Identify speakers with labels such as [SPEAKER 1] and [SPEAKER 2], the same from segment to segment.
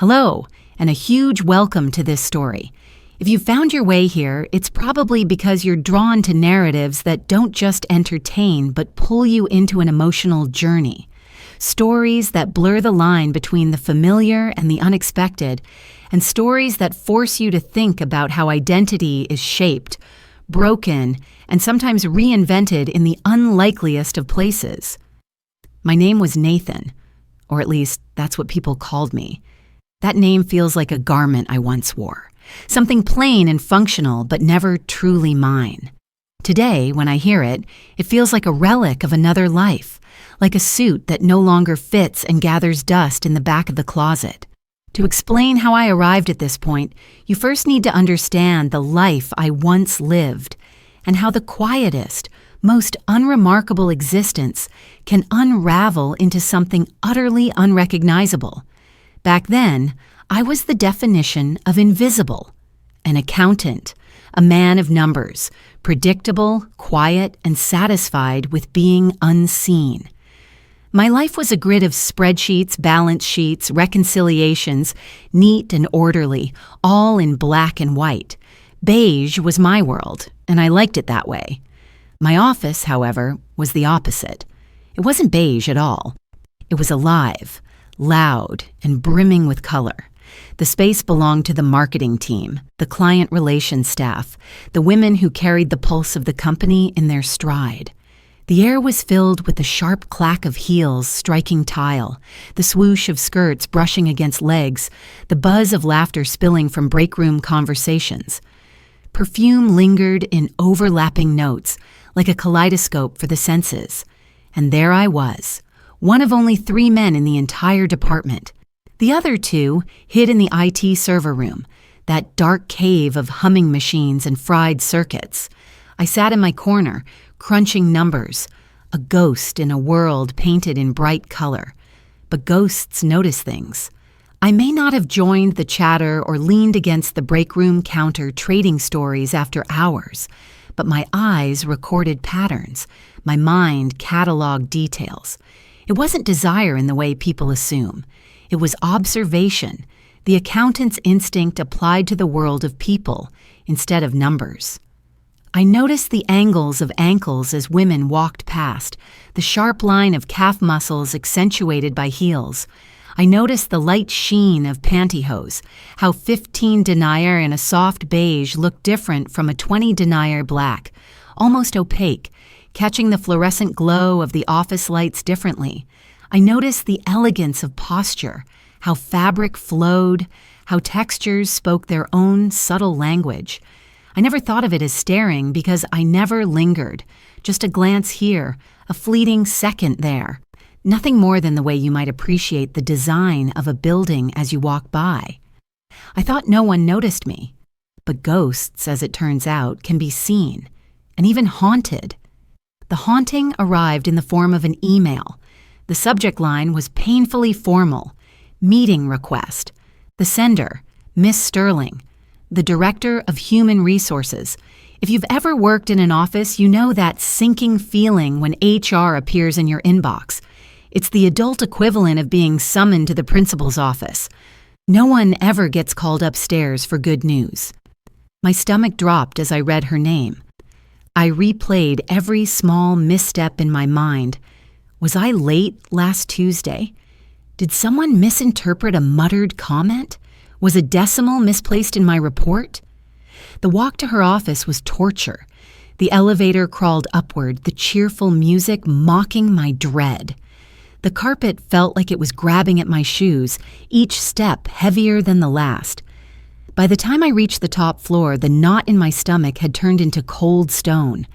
[SPEAKER 1] Hello, and a huge welcome to this story. If you found your way here, it's probably because you're drawn to narratives that don't just entertain but pull you into an emotional journey. Stories that blur the line between the familiar and the unexpected, and stories that force you to think about how identity is shaped, broken, and sometimes reinvented in the unlikeliest of places. My name was Nathan, or at least that's what people called me. That name feels like a garment I once wore, something plain and functional but never truly mine. Today, when I hear it, it feels like a relic of another life, like a suit that no longer fits and gathers dust in the back of the closet. To explain how I arrived at this point, you first need to understand the life I once lived and how the quietest, most unremarkable existence can unravel into something utterly unrecognizable. Back then, I was the definition of invisible, an accountant, a man of numbers, predictable, quiet, and satisfied with being unseen. My life was a grid of spreadsheets, balance sheets, reconciliations, neat and orderly, all in black and white. Beige was my world, and I liked it that way. My office, however, was the opposite. It wasn't beige at all. It was alive, loud, and brimming with color. The space belonged to the marketing team, the client relations staff, the women who carried the pulse of the company in their stride. The air was filled with the sharp clack of heels striking tile, the swoosh of skirts brushing against legs, the buzz of laughter spilling from break room conversations. Perfume lingered in overlapping notes, like a kaleidoscope for the senses. And there I was, one of only 3 men in the entire department. The other 2 hid in the IT server room, that dark cave of humming machines and fried circuits. I sat in my corner, crunching numbers, a ghost in a world painted in bright color. But ghosts notice things. I may not have joined the chatter or leaned against the break room counter trading stories after hours, but my eyes recorded patterns, my mind cataloged details. It wasn't desire in the way people assume. It was observation, the accountant's instinct applied to the world of people instead of numbers. I noticed the angles of ankles as women walked past, the sharp line of calf muscles accentuated by heels. I noticed the light sheen of pantyhose, how 15 denier in a soft beige looked different from a 20 denier black, almost opaque, catching the fluorescent glow of the office lights differently. I noticed the elegance of posture, how fabric flowed, how textures spoke their own subtle language. I never thought of it as staring because I never lingered, just a glance here, a fleeting second there. Nothing more than the way you might appreciate the design of a building as you walk by. I thought no one noticed me, but ghosts, as it turns out, can be seen, and even haunted. The haunting arrived in the form of an email. The subject line was painfully formal, meeting request. The sender, Miss Sterling, the Director of Human Resources. If you've ever worked in an office, you know that sinking feeling when HR appears in your inbox. It's the adult equivalent of being summoned to the principal's office. No one ever gets called upstairs for good news. My stomach dropped as I read her name. I replayed every small misstep in my mind. Was I late last Tuesday? Did someone misinterpret a muttered comment? Was a decimal misplaced in my report? The walk to her office was torture. The elevator crawled upward, the cheerful music mocking my dread. The carpet felt like it was grabbing at my shoes, each step heavier than the last. By the time I reached the top floor, the knot in my stomach had turned into cold stone.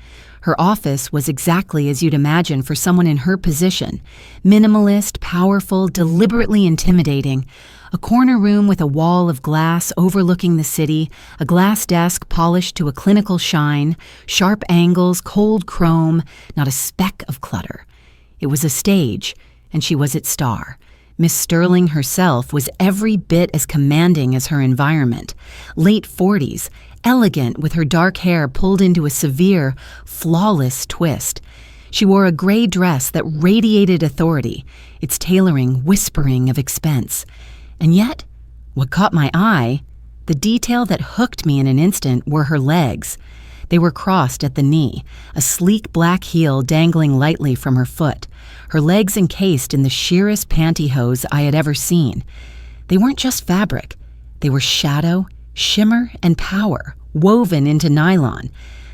[SPEAKER 1] Her office was exactly as you'd imagine for someone in her position. Minimalist, powerful, deliberately intimidating. A corner room with a wall of glass overlooking the city, a glass desk polished to a clinical shine, sharp angles, cold chrome, not a speck of clutter. It was a stage, and she was its star. Miss Sterling herself was every bit as commanding as her environment. Late 40s, elegant with her dark hair pulled into a severe, flawless twist. She wore a gray dress that radiated authority, its tailoring whispering of expense. And yet, What caught my eye, the detail that hooked me in an instant, were her legs. They were crossed at the knee, a sleek black heel dangling lightly from her foot, her legs encased in the sheerest pantyhose I had ever seen. They weren't just fabric. They were shadow, shimmer, and power, woven into nylon.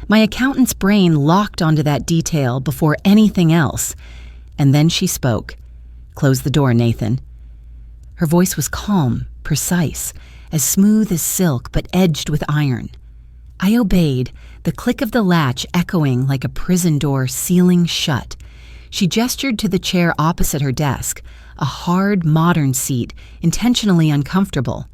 [SPEAKER 1] My accountant's brain locked onto that detail before anything else. And then she spoke. "Close the door, Nathan." Her voice was calm, precise, as smooth as silk but edged with iron. I obeyed, the click of the latch echoing like a prison door sealing shut. She gestured to the chair opposite her desk, a hard, modern seat, intentionally uncomfortable.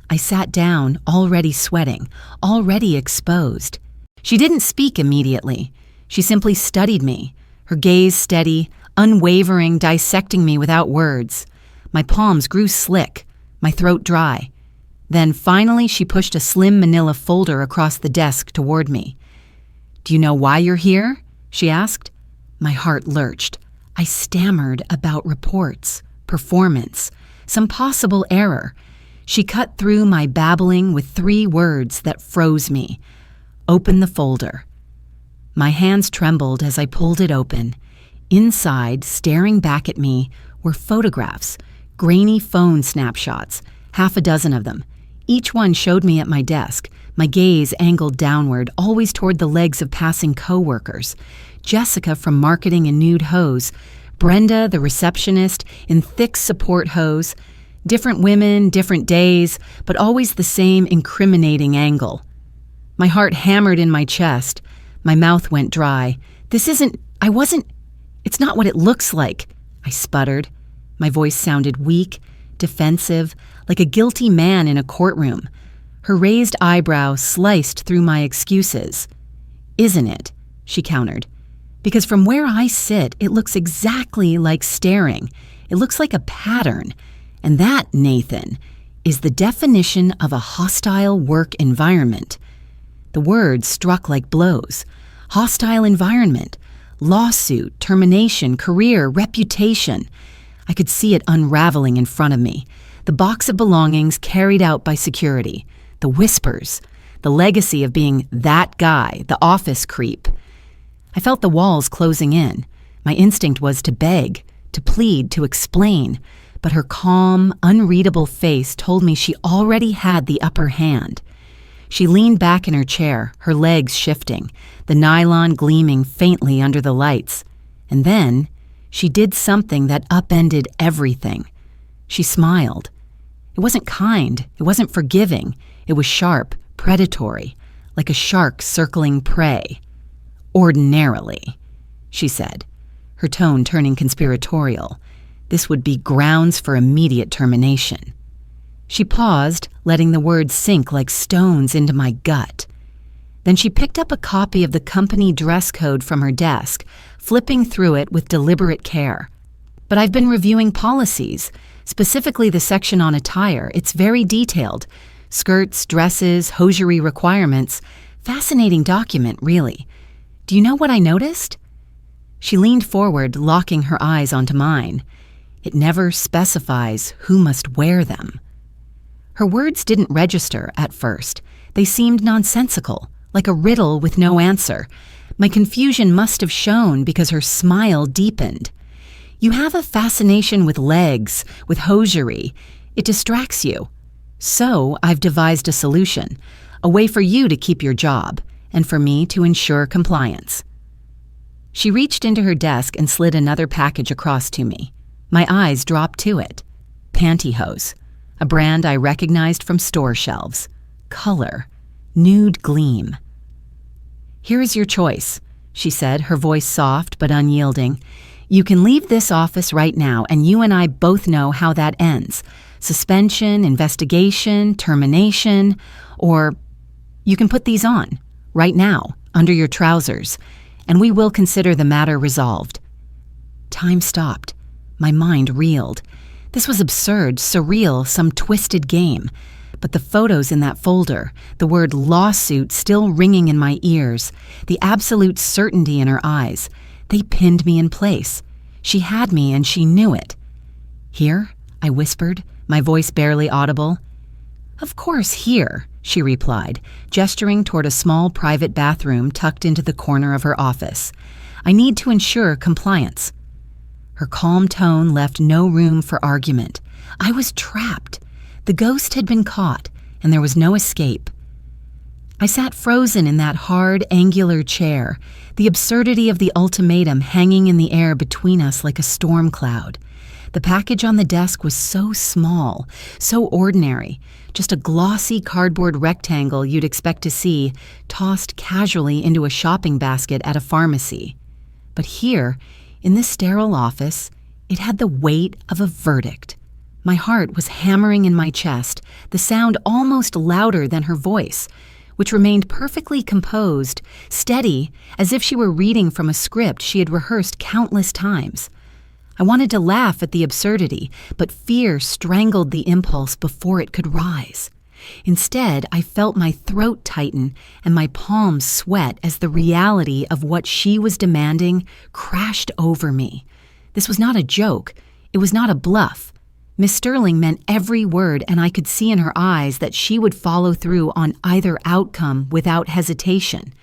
[SPEAKER 1] I sat down, already sweating, already exposed. She didn't speak immediately. She simply studied me, her gaze steady, unwavering, dissecting me without words. My palms grew slick, my throat dry. Then finally she pushed a slim manila folder across the desk toward me. "Do you know why you're here?" she asked. My heart lurched. I stammered about reports, performance, some possible error. She cut through my babbling with 3 words that froze me. "Open the folder." My hands trembled as I pulled it open. Inside, staring back at me, were photographs, grainy phone snapshots, 6 of them. Each one showed me at my desk, my gaze angled downward, always toward the legs of passing co-workers. Jessica from marketing in nude hose, Brenda, the receptionist, in thick support hose. Different women, different days, but always the same incriminating angle. My heart hammered in my chest. My mouth went dry. It's not what it looks like, I sputtered. My voice sounded weak, defensive, like a guilty man in a courtroom. Her raised eyebrow sliced through my excuses. "Isn't it?" she countered. "Because from where I sit, it looks exactly like staring. It looks like a pattern. And that, Nathan, is the definition of a hostile work environment." The words struck like blows. Hostile environment. Lawsuit, termination, career, reputation. I could see it unraveling in front of me. The box of belongings carried out by security. The whispers. The legacy of being that guy, the office creep. I felt the walls closing in. My instinct was to beg, to plead, to explain. But her calm, unreadable face told me she already had the upper hand. She leaned back in her chair, her legs shifting, the nylon gleaming faintly under the lights. And then she did something that upended everything. She smiled. It wasn't kind, it wasn't forgiving. It was sharp, predatory, like a shark circling prey. "Ordinarily," she said, her tone turning conspiratorial. This would be grounds for immediate termination. She paused, letting the words sink like stones into my gut. Then she picked up a copy of the company dress code from her desk, flipping through it with deliberate care. "But I've been reviewing policies, specifically the section on attire. It's very detailed. Skirts, dresses, hosiery requirements. Fascinating document, really. Do you know what I noticed?" She leaned forward, locking her eyes onto mine. "It never specifies who must wear them." Her words didn't register at first. They seemed nonsensical, like a riddle with no answer. My confusion must have shown because her smile deepened. "You have a fascination with legs, with hosiery. It distracts you. So I've devised a solution, a way for you to keep your job, and for me to ensure compliance." She reached into her desk and slid another package across to me. My eyes dropped to it. Pantyhose, a brand I recognized from store shelves. Color, nude gleam. "Here is your choice," she said, her voice soft but unyielding. "You can leave this office right now, and you and I both know how that ends. Suspension, investigation, termination, or you can put these on, right now, under your trousers, and we will consider the matter resolved." Time stopped. My mind reeled. This was absurd, surreal, some twisted game. But the photos in that folder, the word lawsuit still ringing in my ears, the absolute certainty in her eyes, they pinned me in place. She had me and she knew it. "Here?" I whispered, my voice barely audible. "Of course, here," she replied, gesturing toward a small private bathroom tucked into the corner of her office. "I need to ensure compliance." Her calm tone left no room for argument. I was trapped. The ghost had been caught, and there was no escape. I sat frozen in that hard, angular chair, the absurdity of the ultimatum hanging in the air between us like a storm cloud. The package on the desk was so small, so ordinary, just a glossy cardboard rectangle you'd expect to see tossed casually into a shopping basket at a pharmacy. But here, in this sterile office, it had the weight of a verdict. My heart was hammering in my chest, the sound almost louder than her voice, which remained perfectly composed, steady, as if she were reading from a script she had rehearsed countless times. I wanted to laugh at the absurdity, but fear strangled the impulse before it could rise. Instead, I felt my throat tighten and my palms sweat as the reality of what she was demanding crashed over me. This was not a joke. It was not a bluff. Miss Sterling meant every word, and I could see in her eyes that she would follow through on either outcome without hesitation.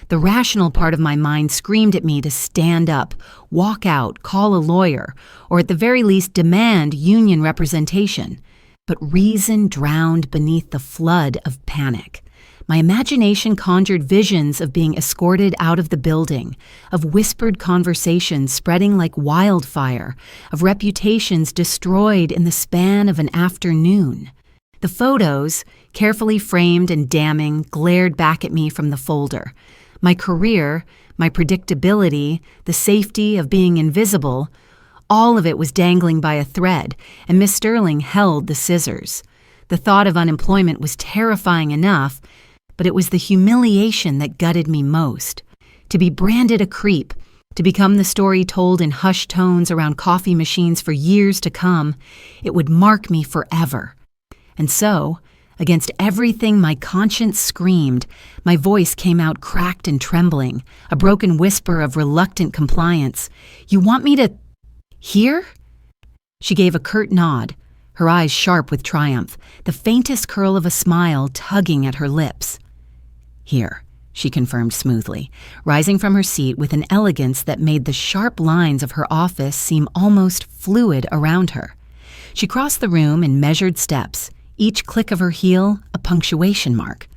[SPEAKER 1] The rational part of my mind screamed at me to stand up, walk out, call a lawyer, or at the very least demand union representation. But reason drowned beneath the flood of panic. My imagination conjured visions of being escorted out of the building, of whispered conversations spreading like wildfire, of reputations destroyed in the span of an afternoon. The photos, carefully framed and damning, glared back at me from the folder. My career, my predictability, the safety of being invisible, all of it was dangling by a thread, and Miss Sterling held the scissors. The thought of unemployment was terrifying enough, but it was the humiliation that gutted me most. To be branded a creep, to become the story told in hushed tones around coffee machines for years to come, it would mark me forever. And so, against everything my conscience screamed, my voice came out cracked and trembling, a broken whisper of reluctant compliance. "You want me to hear?" She gave a curt nod, her eyes sharp with triumph, the faintest curl of a smile tugging at her lips. "Here," she confirmed smoothly, rising from her seat with an elegance that made the sharp lines of her office seem almost fluid around her. She crossed the room in measured steps, each click of her heel a punctuation mark.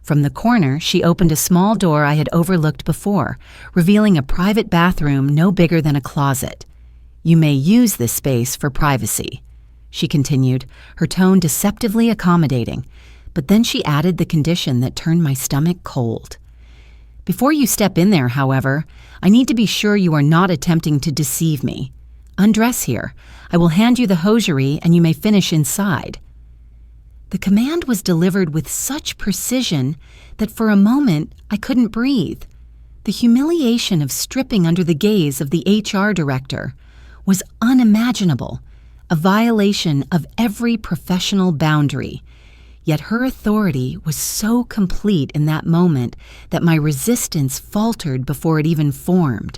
[SPEAKER 1] From the corner, she opened a small door I had overlooked before, revealing a private bathroom no bigger than a closet. "You may use this space for privacy," she continued, her tone deceptively accommodating. But then she added the condition that turned my stomach cold. "Before you step in there, however, I need to be sure you are not attempting to deceive me. Undress here. I will hand you the hosiery and you may finish inside." The command was delivered with such precision that for a moment I couldn't breathe. The humiliation of stripping under the gaze of the HR director was unimaginable, a violation of every professional boundary. Yet her authority was so complete in that moment that my resistance faltered before it even formed.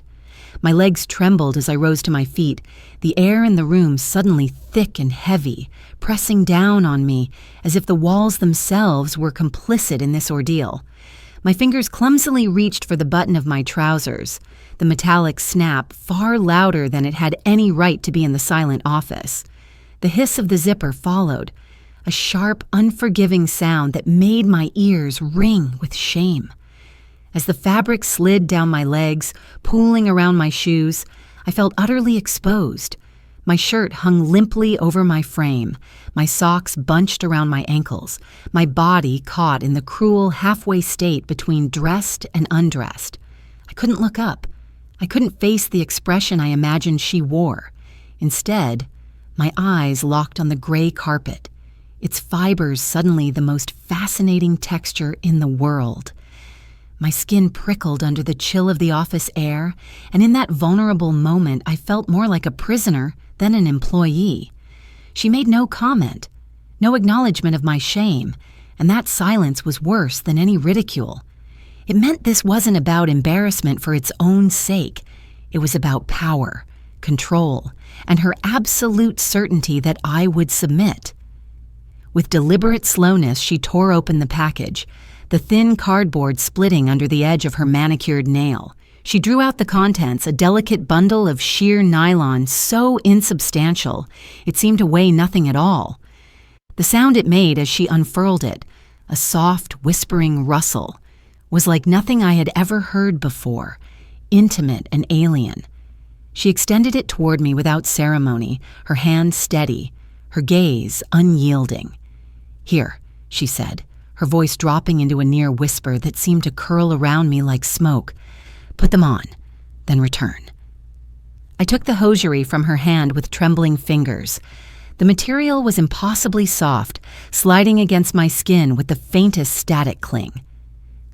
[SPEAKER 1] My legs trembled as I rose to my feet, the air in the room suddenly thick and heavy, pressing down on me as if the walls themselves were complicit in this ordeal. My fingers clumsily reached for the button of my trousers, the metallic snap far louder than it had any right to be in the silent office. The hiss of the zipper followed, a sharp, unforgiving sound that made my ears ring with shame. As the fabric slid down my legs, pooling around my shoes, I felt utterly exposed. My shirt hung limply over my frame, my socks bunched around my ankles, my body caught in the cruel halfway state between dressed and undressed. I couldn't look up. I couldn't face the expression I imagined she wore. Instead, my eyes locked on the gray carpet, its fibers suddenly the most fascinating texture in the world. My skin prickled under the chill of the office air, and in that vulnerable moment I felt more like a prisoner than an employee. She made no comment, no acknowledgement of my shame, and that silence was worse than any ridicule. It meant this wasn't about embarrassment for its own sake. It was about power, control, and her absolute certainty that I would submit. With deliberate slowness, she tore open the package, the thin cardboard splitting under the edge of her manicured nail. She drew out the contents, a delicate bundle of sheer nylon so insubstantial it seemed to weigh nothing at all. The sound it made as she unfurled it, a soft, whispering rustle, was like nothing I had ever heard before, intimate and alien. She extended it toward me without ceremony, her hand steady, her gaze unyielding. "Here," she said, her voice dropping into a near whisper that seemed to curl around me like smoke. "Put them on, then return." I took the hosiery from her hand with trembling fingers. The material was impossibly soft, sliding against my skin with the faintest static cling.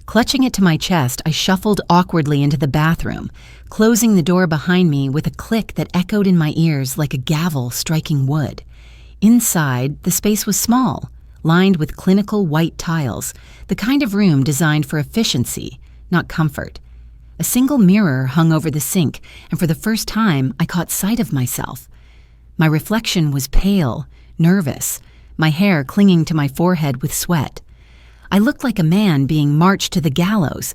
[SPEAKER 1] Clutching it to my chest, I shuffled awkwardly into the bathroom, closing the door behind me with a click that echoed in my ears like a gavel striking wood. Inside, the space was small, lined with clinical white tiles, the kind of room designed for efficiency, not comfort. A single mirror hung over the sink, and for the first time, I caught sight of myself. My reflection was pale, nervous, my hair clinging to my forehead with sweat. I looked like a man being marched to the gallows.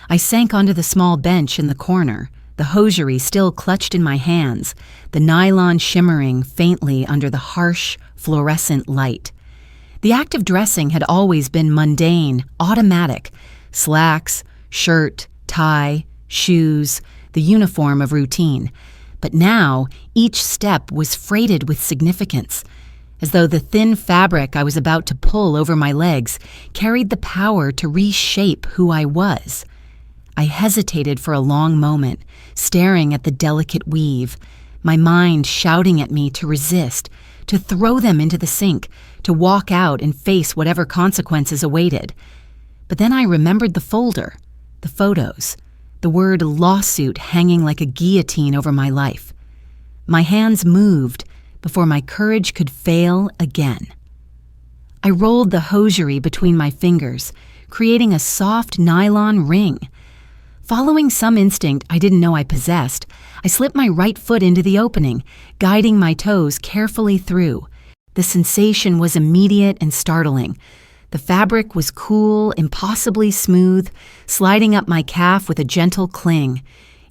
[SPEAKER 1] I sank onto the small bench in the corner, the hosiery still clutched in my hands, the nylon shimmering faintly under the harsh, fluorescent light. The act of dressing had always been mundane, automatic. Slacks, shirt, tie, shoes, the uniform of routine. But now, each step was freighted with significance, as though the thin fabric I was about to pull over my legs carried the power to reshape who I was. I hesitated for a long moment, staring at the delicate weave, my mind shouting at me to resist, to throw them into the sink, to walk out and face whatever consequences awaited. But then I remembered the folder, the photos, the word lawsuit hanging like a guillotine over my life. My hands moved before my courage could fail again. I rolled the hosiery between my fingers, creating a soft nylon ring. Following some instinct I didn't know I possessed, I slipped my right foot into the opening, guiding my toes carefully through. The sensation was immediate and startling. The fabric was cool, impossibly smooth, sliding up my calf with a gentle cling.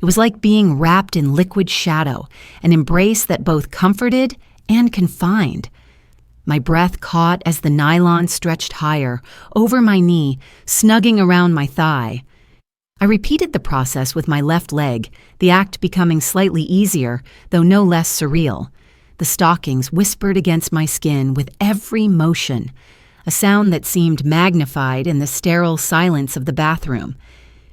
[SPEAKER 1] It was like being wrapped in liquid shadow, an embrace that both comforted and confined. My breath caught as the nylon stretched higher, over my knee, snugging around my thigh. I repeated the process with my left leg, the act becoming slightly easier, though no less surreal. The stockings whispered against my skin with every motion, a sound that seemed magnified in the sterile silence of the bathroom.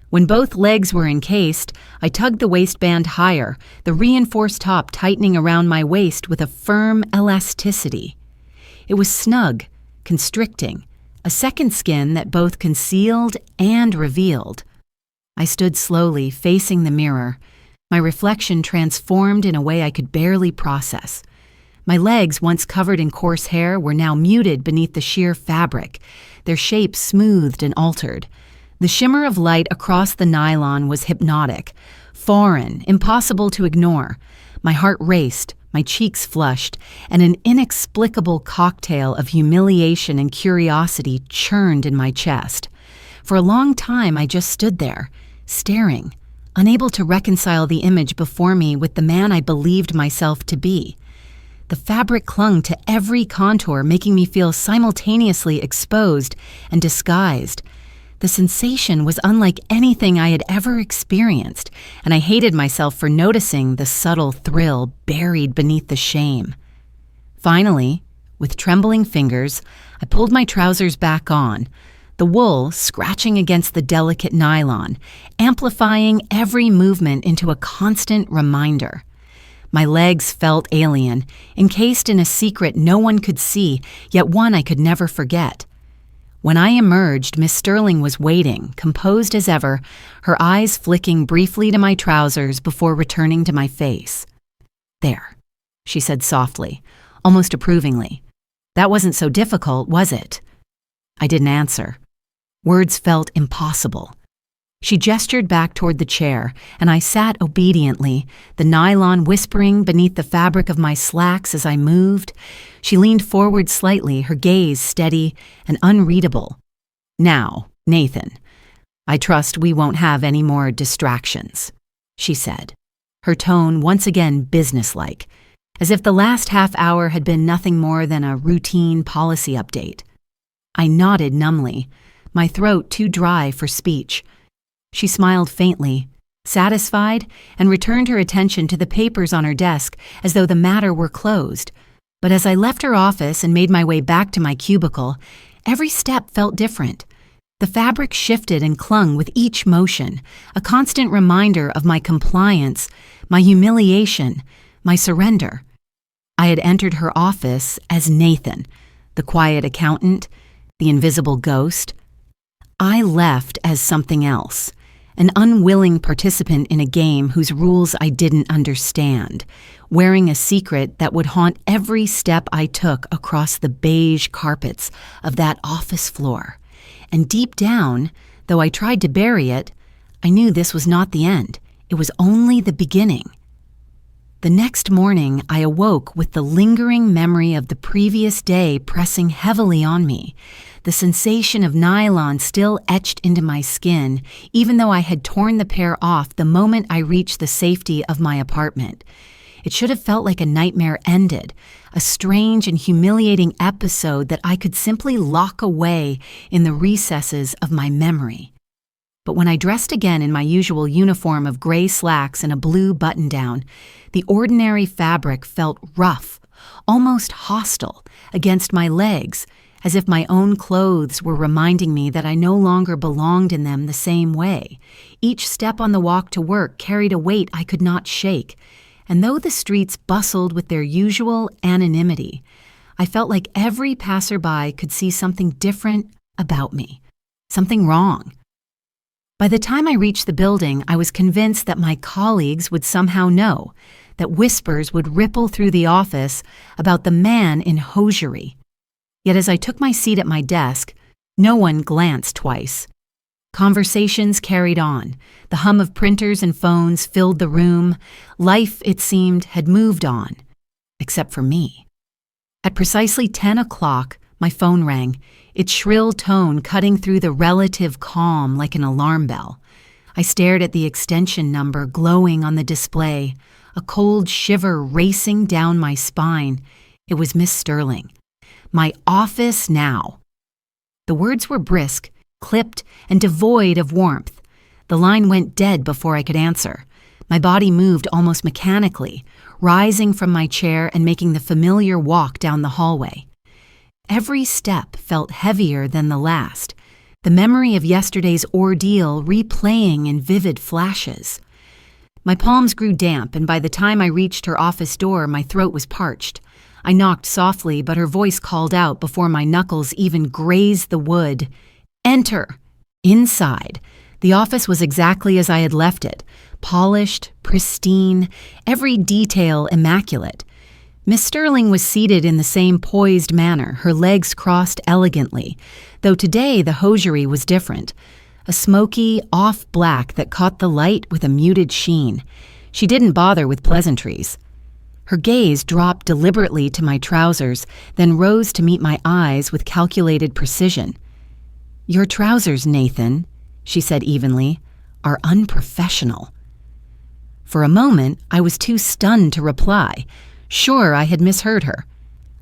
[SPEAKER 1] When both legs were encased, I tugged the waistband higher, the reinforced top tightening around my waist with a firm elasticity. It was snug, constricting, a second skin that both concealed and revealed. I stood slowly, facing the mirror, my reflection transformed in a way I could barely process. My legs, once covered in coarse hair, were now muted beneath the sheer fabric, their shapes smoothed and altered. The shimmer of light across the nylon was hypnotic, foreign, impossible to ignore. My heart raced, my cheeks flushed, and an inexplicable cocktail of humiliation and curiosity churned in my chest. For a long time, I just stood there, staring, unable to reconcile the image before me with the man I believed myself to be. The fabric clung to every contour, making me feel simultaneously exposed and disguised. The sensation was unlike anything I had ever experienced, and I hated myself for noticing the subtle thrill buried beneath the shame. Finally, with trembling fingers, I pulled my trousers back on, the wool scratching against the delicate nylon, amplifying every movement into a constant reminder. My legs felt alien, encased in a secret no one could see, yet one I could never forget. When I emerged, Miss Sterling was waiting, composed as ever, her eyes flicking briefly to my trousers before returning to my face. "There," she said softly, almost approvingly. "That wasn't so difficult, was it?" I didn't answer. Words felt impossible. She gestured back toward the chair, and I sat obediently, the nylon whispering beneath the fabric of my slacks as I moved. She leaned forward slightly, her gaze steady and unreadable. "Now, Nathan, I trust we won't have any more distractions," she said, her tone once again businesslike, as if the last half hour had been nothing more than a routine policy update. I nodded numbly, my throat too dry for speech. She smiled faintly, satisfied, and returned her attention to the papers on her desk as though the matter were closed. But as I left her office and made my way back to my cubicle, every step felt different. The fabric shifted and clung with each motion, a constant reminder of my compliance, my humiliation, my surrender. I had entered her office as Nathan, the quiet accountant, the invisible ghost. I left as something else, an unwilling participant in a game whose rules I didn't understand, wearing a secret that would haunt every step I took across the beige carpets of that office floor. And deep down, though I tried to bury it, I knew this was not the end. It was only the beginning. The next morning, I awoke with the lingering memory of the previous day pressing heavily on me, the sensation of nylon still etched into my skin, even though I had torn the pair off the moment I reached the safety of my apartment. It should have felt like a nightmare ended, a strange and humiliating episode that I could simply lock away in the recesses of my memory. But when I dressed again in my usual uniform of gray slacks and a blue button-down, the ordinary fabric felt rough, almost hostile, against my legs, as if my own clothes were reminding me that I no longer belonged in them the same way. Each step on the walk to work carried a weight I could not shake, and though the streets bustled with their usual anonymity, I felt like every passerby could see something different about me, something wrong. By the time I reached the building, I was convinced that my colleagues would somehow know, that whispers would ripple through the office about the man in hosiery. Yet as I took my seat at my desk, no one glanced twice. Conversations carried on. The hum of printers and phones filled the room. Life, it seemed, had moved on, except for me. At precisely 10 o'clock, my phone rang, its shrill tone cutting through the relative calm like an alarm bell. I stared at the extension number glowing on the display, a cold shiver racing down my spine. It was Miss Sterling. My office now. The words were brisk, clipped, and devoid of warmth. The line went dead before I could answer. My body moved almost mechanically, rising from my chair and making the familiar walk down the hallway. Every step felt heavier than the last, the memory of yesterday's ordeal replaying in vivid flashes. My palms grew damp, and by the time I reached her office door, my throat was parched. I knocked softly, but her voice called out before my knuckles even grazed the wood. "Enter!" Inside, the office was exactly as I had left it, polished, pristine, every detail immaculate. Miss Sterling was seated in the same poised manner, her legs crossed elegantly, though today the hosiery was different, a smoky, off black that caught the light with a muted sheen. She didn't bother with pleasantries. Her gaze dropped deliberately to my trousers, then rose to meet my eyes with calculated precision. "Your trousers, Nathan," she said evenly, "are unprofessional." For a moment, I was too stunned to reply. Sure, I had misheard her.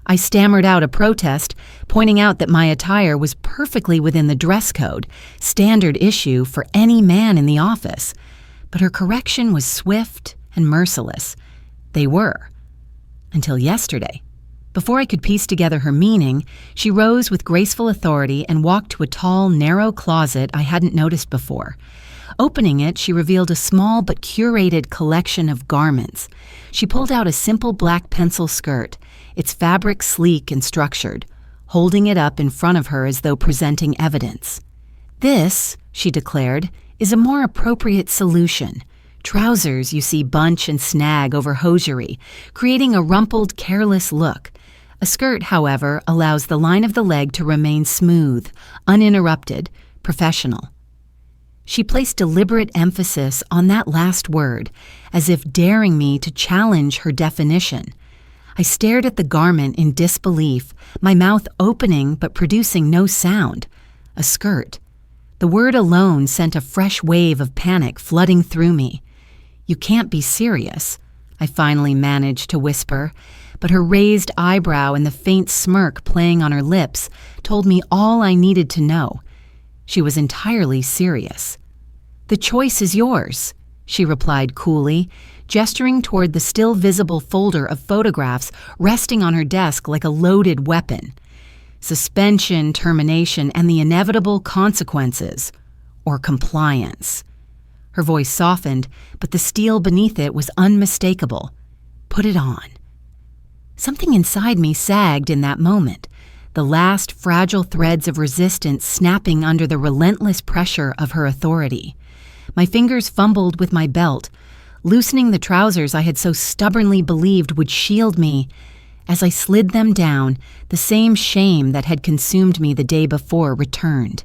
[SPEAKER 1] I stammered out a protest, pointing out that my attire was perfectly within the dress code, standard issue for any man in the office. But her correction was swift and merciless. They were. Until yesterday. Before I could piece together her meaning, she rose with graceful authority and walked to a tall, narrow closet I hadn't noticed before. Opening it, she revealed a small but curated collection of garments. She pulled out a simple black pencil skirt, its fabric sleek and structured, holding it up in front of her as though presenting evidence. "This," she declared, "is a more appropriate solution. Trousers, you see, bunch and snag over hosiery, creating a rumpled, careless look. A skirt, however, allows the line of the leg to remain smooth, uninterrupted, professional." She placed deliberate emphasis on that last word, as if daring me to challenge her definition. I stared at the garment in disbelief, my mouth opening but producing no sound. A skirt. The word alone sent a fresh wave of panic flooding through me. "You can't be serious," I finally managed to whisper, but her raised eyebrow and the faint smirk playing on her lips told me all I needed to know. She was entirely serious. "The choice is yours," she replied coolly, gesturing toward the still visible folder of photographs resting on her desk like a loaded weapon. Suspension, termination, and the inevitable consequences, or compliance. Her voice softened, but the steel beneath it was unmistakable. "Put it on." Something inside me sagged in that moment, the last fragile threads of resistance snapping under the relentless pressure of her authority. My fingers fumbled with my belt, loosening the trousers I had so stubbornly believed would shield me. As I slid them down, the same shame that had consumed me the day before returned,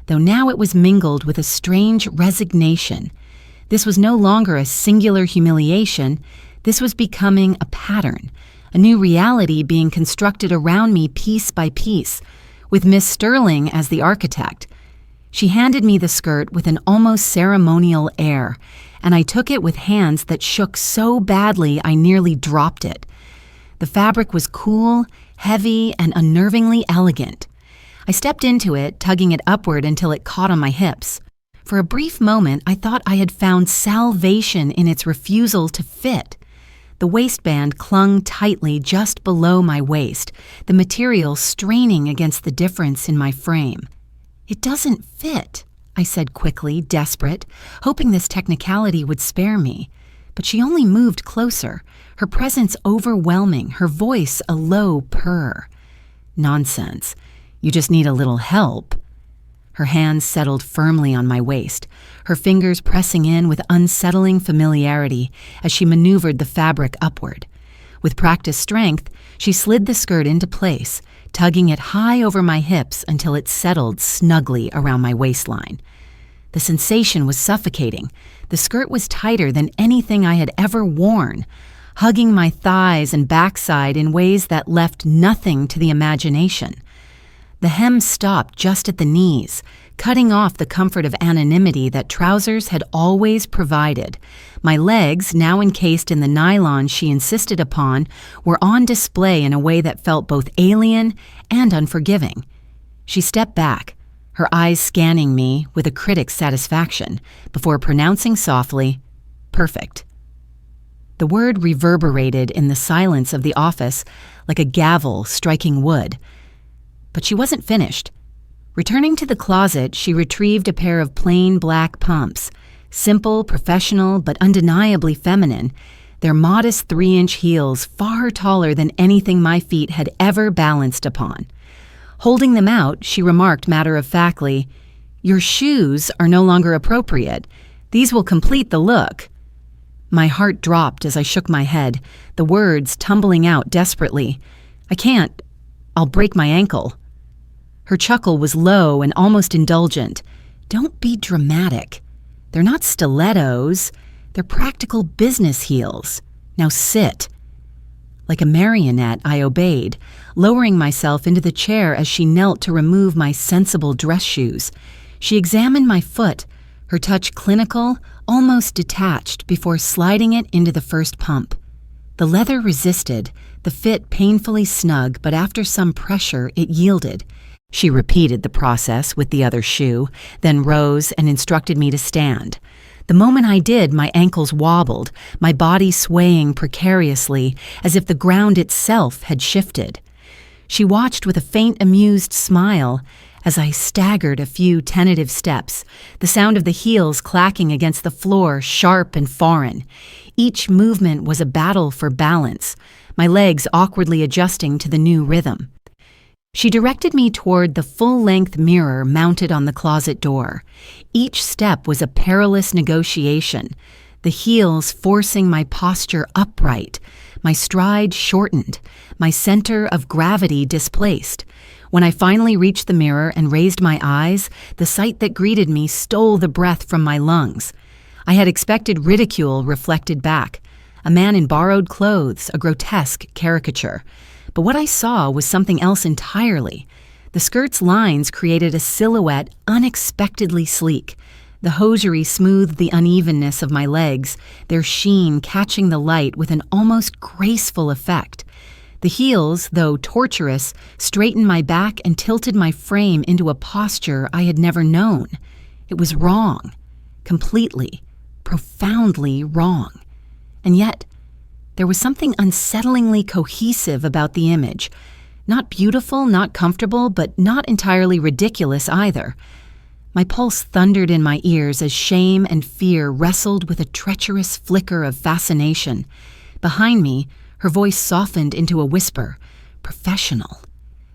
[SPEAKER 1] though now it was mingled with a strange resignation. This was no longer a singular humiliation. This was becoming a pattern, a new reality being constructed around me piece by piece, with Miss Sterling as the architect. She handed me the skirt with an almost ceremonial air, and I took it with hands that shook so badly I nearly dropped it. The fabric was cool, heavy, and unnervingly elegant. I stepped into it, tugging it upward until it caught on my hips. For a brief moment, I thought I had found salvation in its refusal to fit. The waistband clung tightly just below my waist, the material straining against the difference in my frame. "It doesn't fit," I said quickly, desperate, hoping this technicality would spare me. But she only moved closer, her presence overwhelming, her voice a low purr. "Nonsense. You just need a little help." Her hands settled firmly on my waist, her fingers pressing in with unsettling familiarity as she maneuvered the fabric upward. With practiced strength, she slid the skirt into place, tugging it high over my hips until it settled snugly around my waistline. The sensation was suffocating. The skirt was tighter than anything I had ever worn, hugging my thighs and backside in ways that left nothing to the imagination. The hem stopped just at the knees, cutting off the comfort of anonymity that trousers had always provided. My legs, now encased in the nylon she insisted upon, were on display in a way that felt both alien and unforgiving. She stepped back, her eyes scanning me with a critic's satisfaction, before pronouncing softly, "Perfect." The word reverberated in the silence of the office like a gavel striking wood. But she wasn't finished. Returning to the closet, she retrieved a pair of plain black pumps, simple, professional, but undeniably feminine, their modest 3-inch heels far taller than anything my feet had ever balanced upon. Holding them out, she remarked matter-of-factly, "Your shoes are no longer appropriate. These will complete the look." My heart dropped as I shook my head, the words tumbling out desperately. "I can't. I'll break my ankle." Her chuckle was low and almost indulgent. "Don't be dramatic. They're not stilettos. They're practical business heels. Now sit." Like a marionette, I obeyed, lowering myself into the chair as she knelt to remove my sensible dress shoes. She examined my foot, her touch clinical, almost detached, before sliding it into the first pump. The leather resisted, the fit painfully snug, but after some pressure, it yielded. She repeated the process with the other shoe, then rose and instructed me to stand. The moment I did, my ankles wobbled, my body swaying precariously as if the ground itself had shifted. She watched with a faint amused smile as I staggered a few tentative steps, the sound of the heels clacking against the floor sharp and foreign. Each movement was a battle for balance, my legs awkwardly adjusting to the new rhythm. She directed me toward the full-length mirror mounted on the closet door. Each step was a perilous negotiation, the heels forcing my posture upright, my stride shortened, my center of gravity displaced. When I finally reached the mirror and raised my eyes, the sight that greeted me stole the breath from my lungs. I had expected ridicule reflected back, a man in borrowed clothes, a grotesque caricature. But what I saw was something else entirely. The skirt's lines created a silhouette unexpectedly sleek. The hosiery smoothed the unevenness of my legs, their sheen catching the light with an almost graceful effect. The heels, though tortuous, straightened my back and tilted my frame into a posture I had never known. It was wrong. Completely, profoundly wrong. And yet, there was something unsettlingly cohesive about the image. Not beautiful, not comfortable, but not entirely ridiculous either. My pulse thundered in my ears as shame and fear wrestled with a treacherous flicker of fascination. Behind me, her voice softened into a whisper. Professional.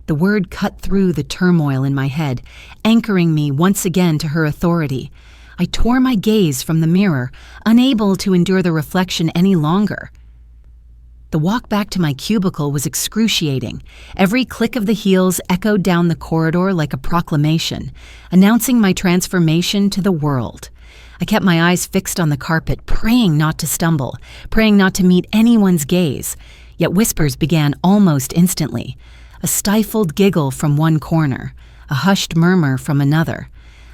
[SPEAKER 1] The word cut through the turmoil in my head, anchoring me once again to her authority. I tore my gaze from the mirror, unable to endure the reflection any longer. The walk back to my cubicle was excruciating. Every click of the heels echoed down the corridor like a proclamation, announcing my transformation to the world. I kept my eyes fixed on the carpet, praying not to stumble, praying not to meet anyone's gaze. Yet whispers began almost instantly. A stifled giggle from one corner, a hushed murmur from another.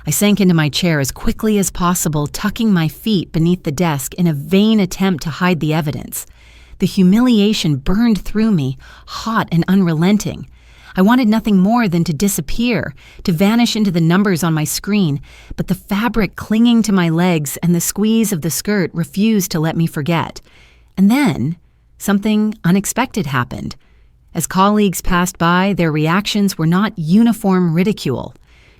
[SPEAKER 1] I sank into my chair as quickly as possible, tucking my feet beneath the desk in a vain attempt to hide the evidence. The humiliation burned through me, hot and unrelenting. I wanted nothing more than to disappear, to vanish into the numbers on my screen, but the fabric clinging to my legs and the squeeze of the skirt refused to let me forget. And then, something unexpected happened. As colleagues passed by, their reactions were not uniform ridicule.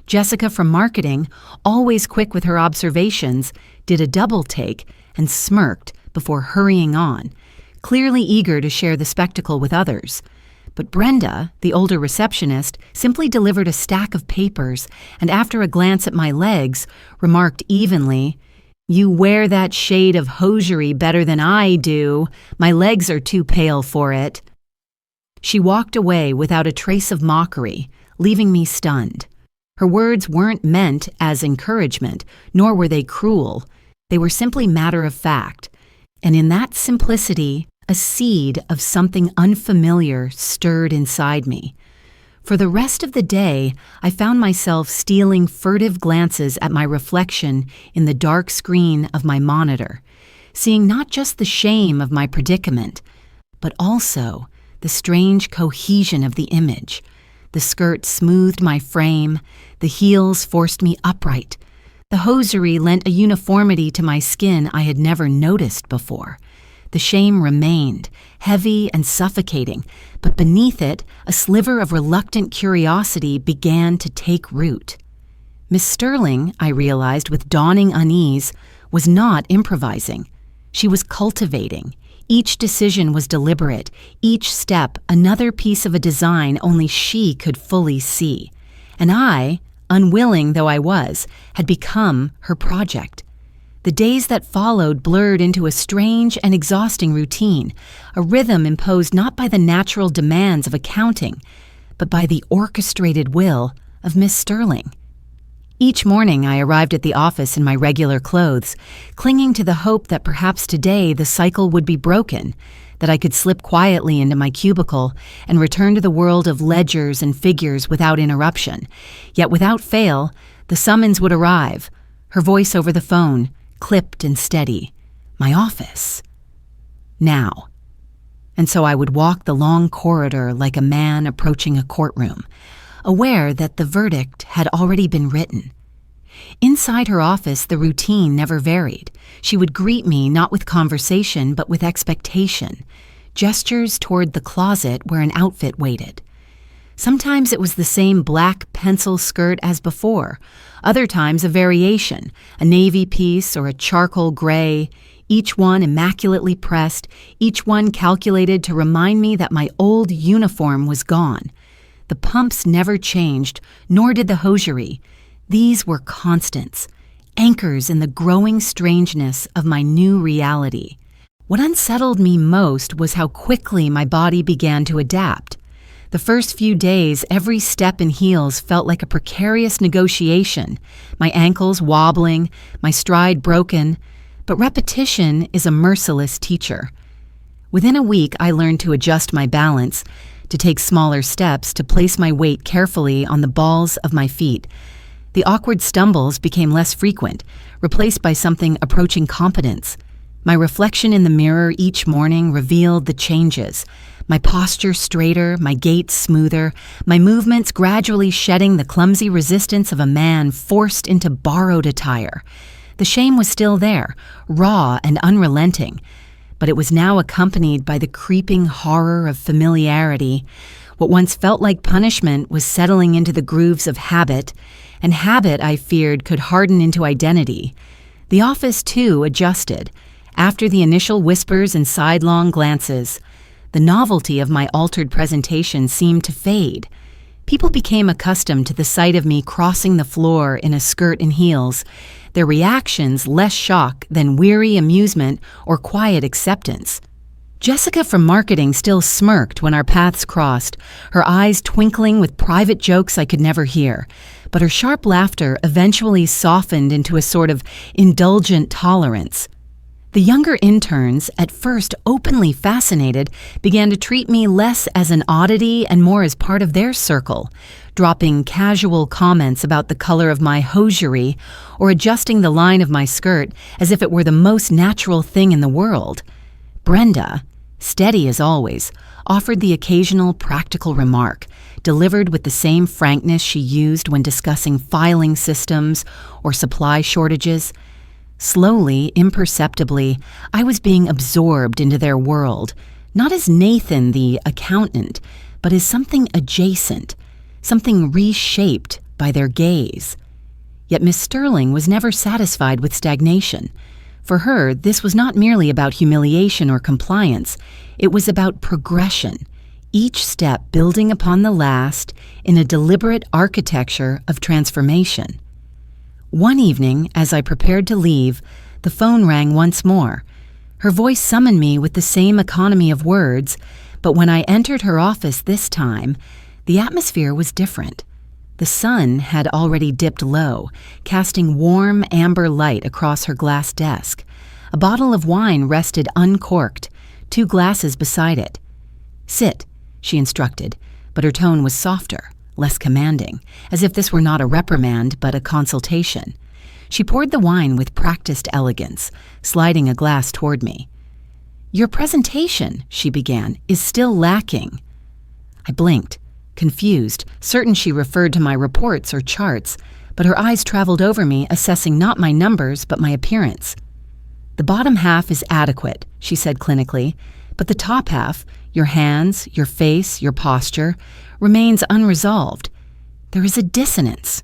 [SPEAKER 1] Jessica from marketing, always quick with her observations, did a double take and smirked before hurrying on, clearly eager to share the spectacle with others. But Brenda, the older receptionist, simply delivered a stack of papers and after a glance at my legs, remarked evenly, "You wear that shade of hosiery better than I do. My legs are too pale for it." She walked away without a trace of mockery, leaving me stunned. Her words weren't meant as encouragement, nor were they cruel. They were simply matter of fact. And in that simplicity, a seed of something unfamiliar stirred inside me. For the rest of the day, I found myself stealing furtive glances at my reflection in the dark screen of my monitor, seeing not just the shame of my predicament, but also the strange cohesion of the image. The skirt smoothed my frame, the heels forced me upright. The hosiery lent a uniformity to my skin I had never noticed before. The shame remained, heavy and suffocating, but beneath it, a sliver of reluctant curiosity began to take root. Miss Sterling, I realized with dawning unease, was not improvising. She was cultivating. Each decision was deliberate, each step another piece of a design only she could fully see. And I, unwilling though I was, had become her project. The days that followed blurred into a strange and exhausting routine, a rhythm imposed not by the natural demands of accounting, but by the orchestrated will of Miss Sterling. Each morning I arrived at the office in my regular clothes, clinging to the hope that perhaps today the cycle would be broken, that I could slip quietly into my cubicle and return to the world of ledgers and figures without interruption. Yet without fail, the summons would arrive, her voice over the phone, clipped and steady. My office. Now. And so I would walk the long corridor like a man approaching a courtroom, aware that the verdict had already been written. Inside her office, the routine never varied. She would greet me not with conversation, but with expectation, gestures toward the closet where an outfit waited. Sometimes it was the same black pencil skirt as before, other times a variation, a navy piece or a charcoal gray, each one immaculately pressed, each one calculated to remind me that my old uniform was gone. The pumps never changed, nor did the hosiery. These were constants, anchors in the growing strangeness of my new reality. What unsettled me most was how quickly my body began to adapt. The first few days, every step in heels felt like a precarious negotiation, my ankles wobbling, my stride broken, but repetition is a merciless teacher. Within a week, I learned to adjust my balance, to take smaller steps, to place my weight carefully on the balls of my feet. The awkward stumbles became less frequent, replaced by something approaching competence. My reflection in the mirror each morning revealed the changes. My posture straighter, my gait smoother, my movements gradually shedding the clumsy resistance of a man forced into borrowed attire. The shame was still there, raw and unrelenting, but it was now accompanied by the creeping horror of familiarity. What once felt like punishment was settling into the grooves of habit, and habit, I feared, could harden into identity. The office, too, adjusted. After the initial whispers and sidelong glances, the novelty of my altered presentation seemed to fade. People became accustomed to the sight of me crossing the floor in a skirt and heels, their reactions less shock than weary amusement or quiet acceptance. Jessica from marketing still smirked when our paths crossed, her eyes twinkling with private jokes I could never hear, but her sharp laughter eventually softened into a sort of indulgent tolerance. The younger interns, at first openly fascinated, began to treat me less as an oddity and more as part of their circle, dropping casual comments about the color of my hosiery or adjusting the line of my skirt as if it were the most natural thing in the world. Brenda, steady as always, offered the occasional practical remark, delivered with the same frankness she used when discussing filing systems or supply shortages. Slowly, imperceptibly, I was being absorbed into their world, not as Nathan the accountant, but as something adjacent, something reshaped by their gaze. Yet Miss Sterling was never satisfied with stagnation. For her, this was not merely about humiliation or compliance, it was about progression, each step building upon the last in a deliberate architecture of transformation. One evening, as I prepared to leave, the phone rang once more. Her voice summoned me with the same economy of words, but when I entered her office this time, the atmosphere was different. The sun had already dipped low, casting warm amber light across her glass desk. A bottle of wine rested uncorked, 2 glasses beside it. "Sit," she instructed, but her tone was softer, less commanding, as if this were not a reprimand but a consultation. She poured the wine with practiced elegance, sliding a glass toward me. "Your presentation," she began, "is still lacking." I blinked, confused, certain she referred to my reports or charts, but her eyes traveled over me, assessing not my numbers but my appearance. "The bottom half is adequate," she said clinically, "but the top half, your hands, your face, your posture, remains unresolved. There is a dissonance."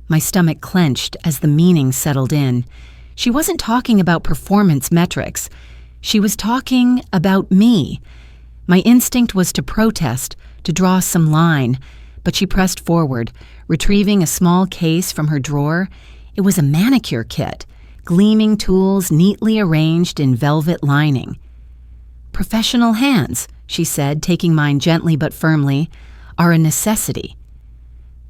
[SPEAKER 1] My stomach clenched as the meaning settled in. She wasn't talking about performance metrics. She was talking about me. My instinct was to protest, to draw some line, but she pressed forward, retrieving a small case from her drawer. It was a manicure kit, gleaming tools neatly arranged in velvet lining. "Professional hands," she said, taking mine gently but firmly, "are a necessity."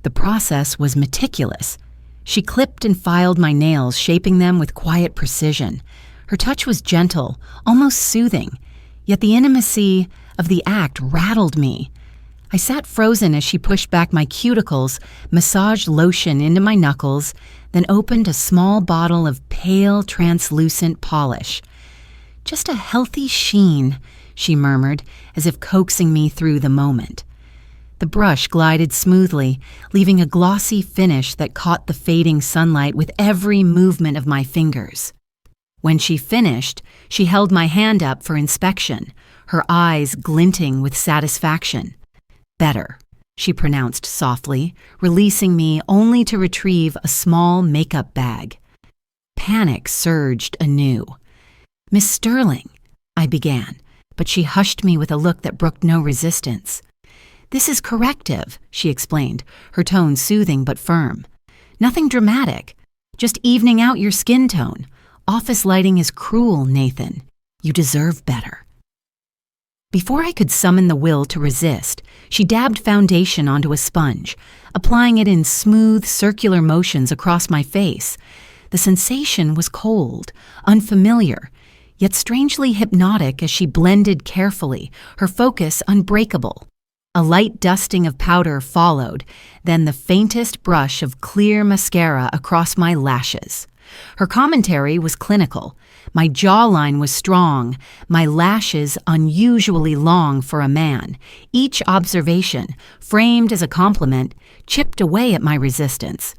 [SPEAKER 1] The process was meticulous. She clipped and filed my nails, shaping them with quiet precision. Her touch was gentle, almost soothing, yet the intimacy of the act rattled me. I sat frozen as she pushed back my cuticles, massaged lotion into my knuckles, then opened a small bottle of pale, translucent polish. "Just a healthy sheen," she murmured, as if coaxing me through the moment. The brush glided smoothly, leaving a glossy finish that caught the fading sunlight with every movement of my fingers. When she finished, she held my hand up for inspection, her eyes glinting with satisfaction. "Better," she pronounced softly, releasing me only to retrieve a small makeup bag. Panic surged anew. "Miss Sterling," I began, but she hushed me with a look that brooked no resistance. "This is corrective," she explained, her tone soothing but firm. "Nothing dramatic, just evening out your skin tone. Office lighting is cruel, Nathan. You deserve better." Before I could summon the will to resist, she dabbed foundation onto a sponge, applying it in smooth, circular motions across my face. The sensation was cold, unfamiliar, yet strangely hypnotic as she blended carefully, her focus unbreakable. A light dusting of powder followed, then the faintest brush of clear mascara across my lashes. Her commentary was clinical. My jawline was strong, my lashes unusually long for a man. Each observation, framed as a compliment, chipped away at my resistance.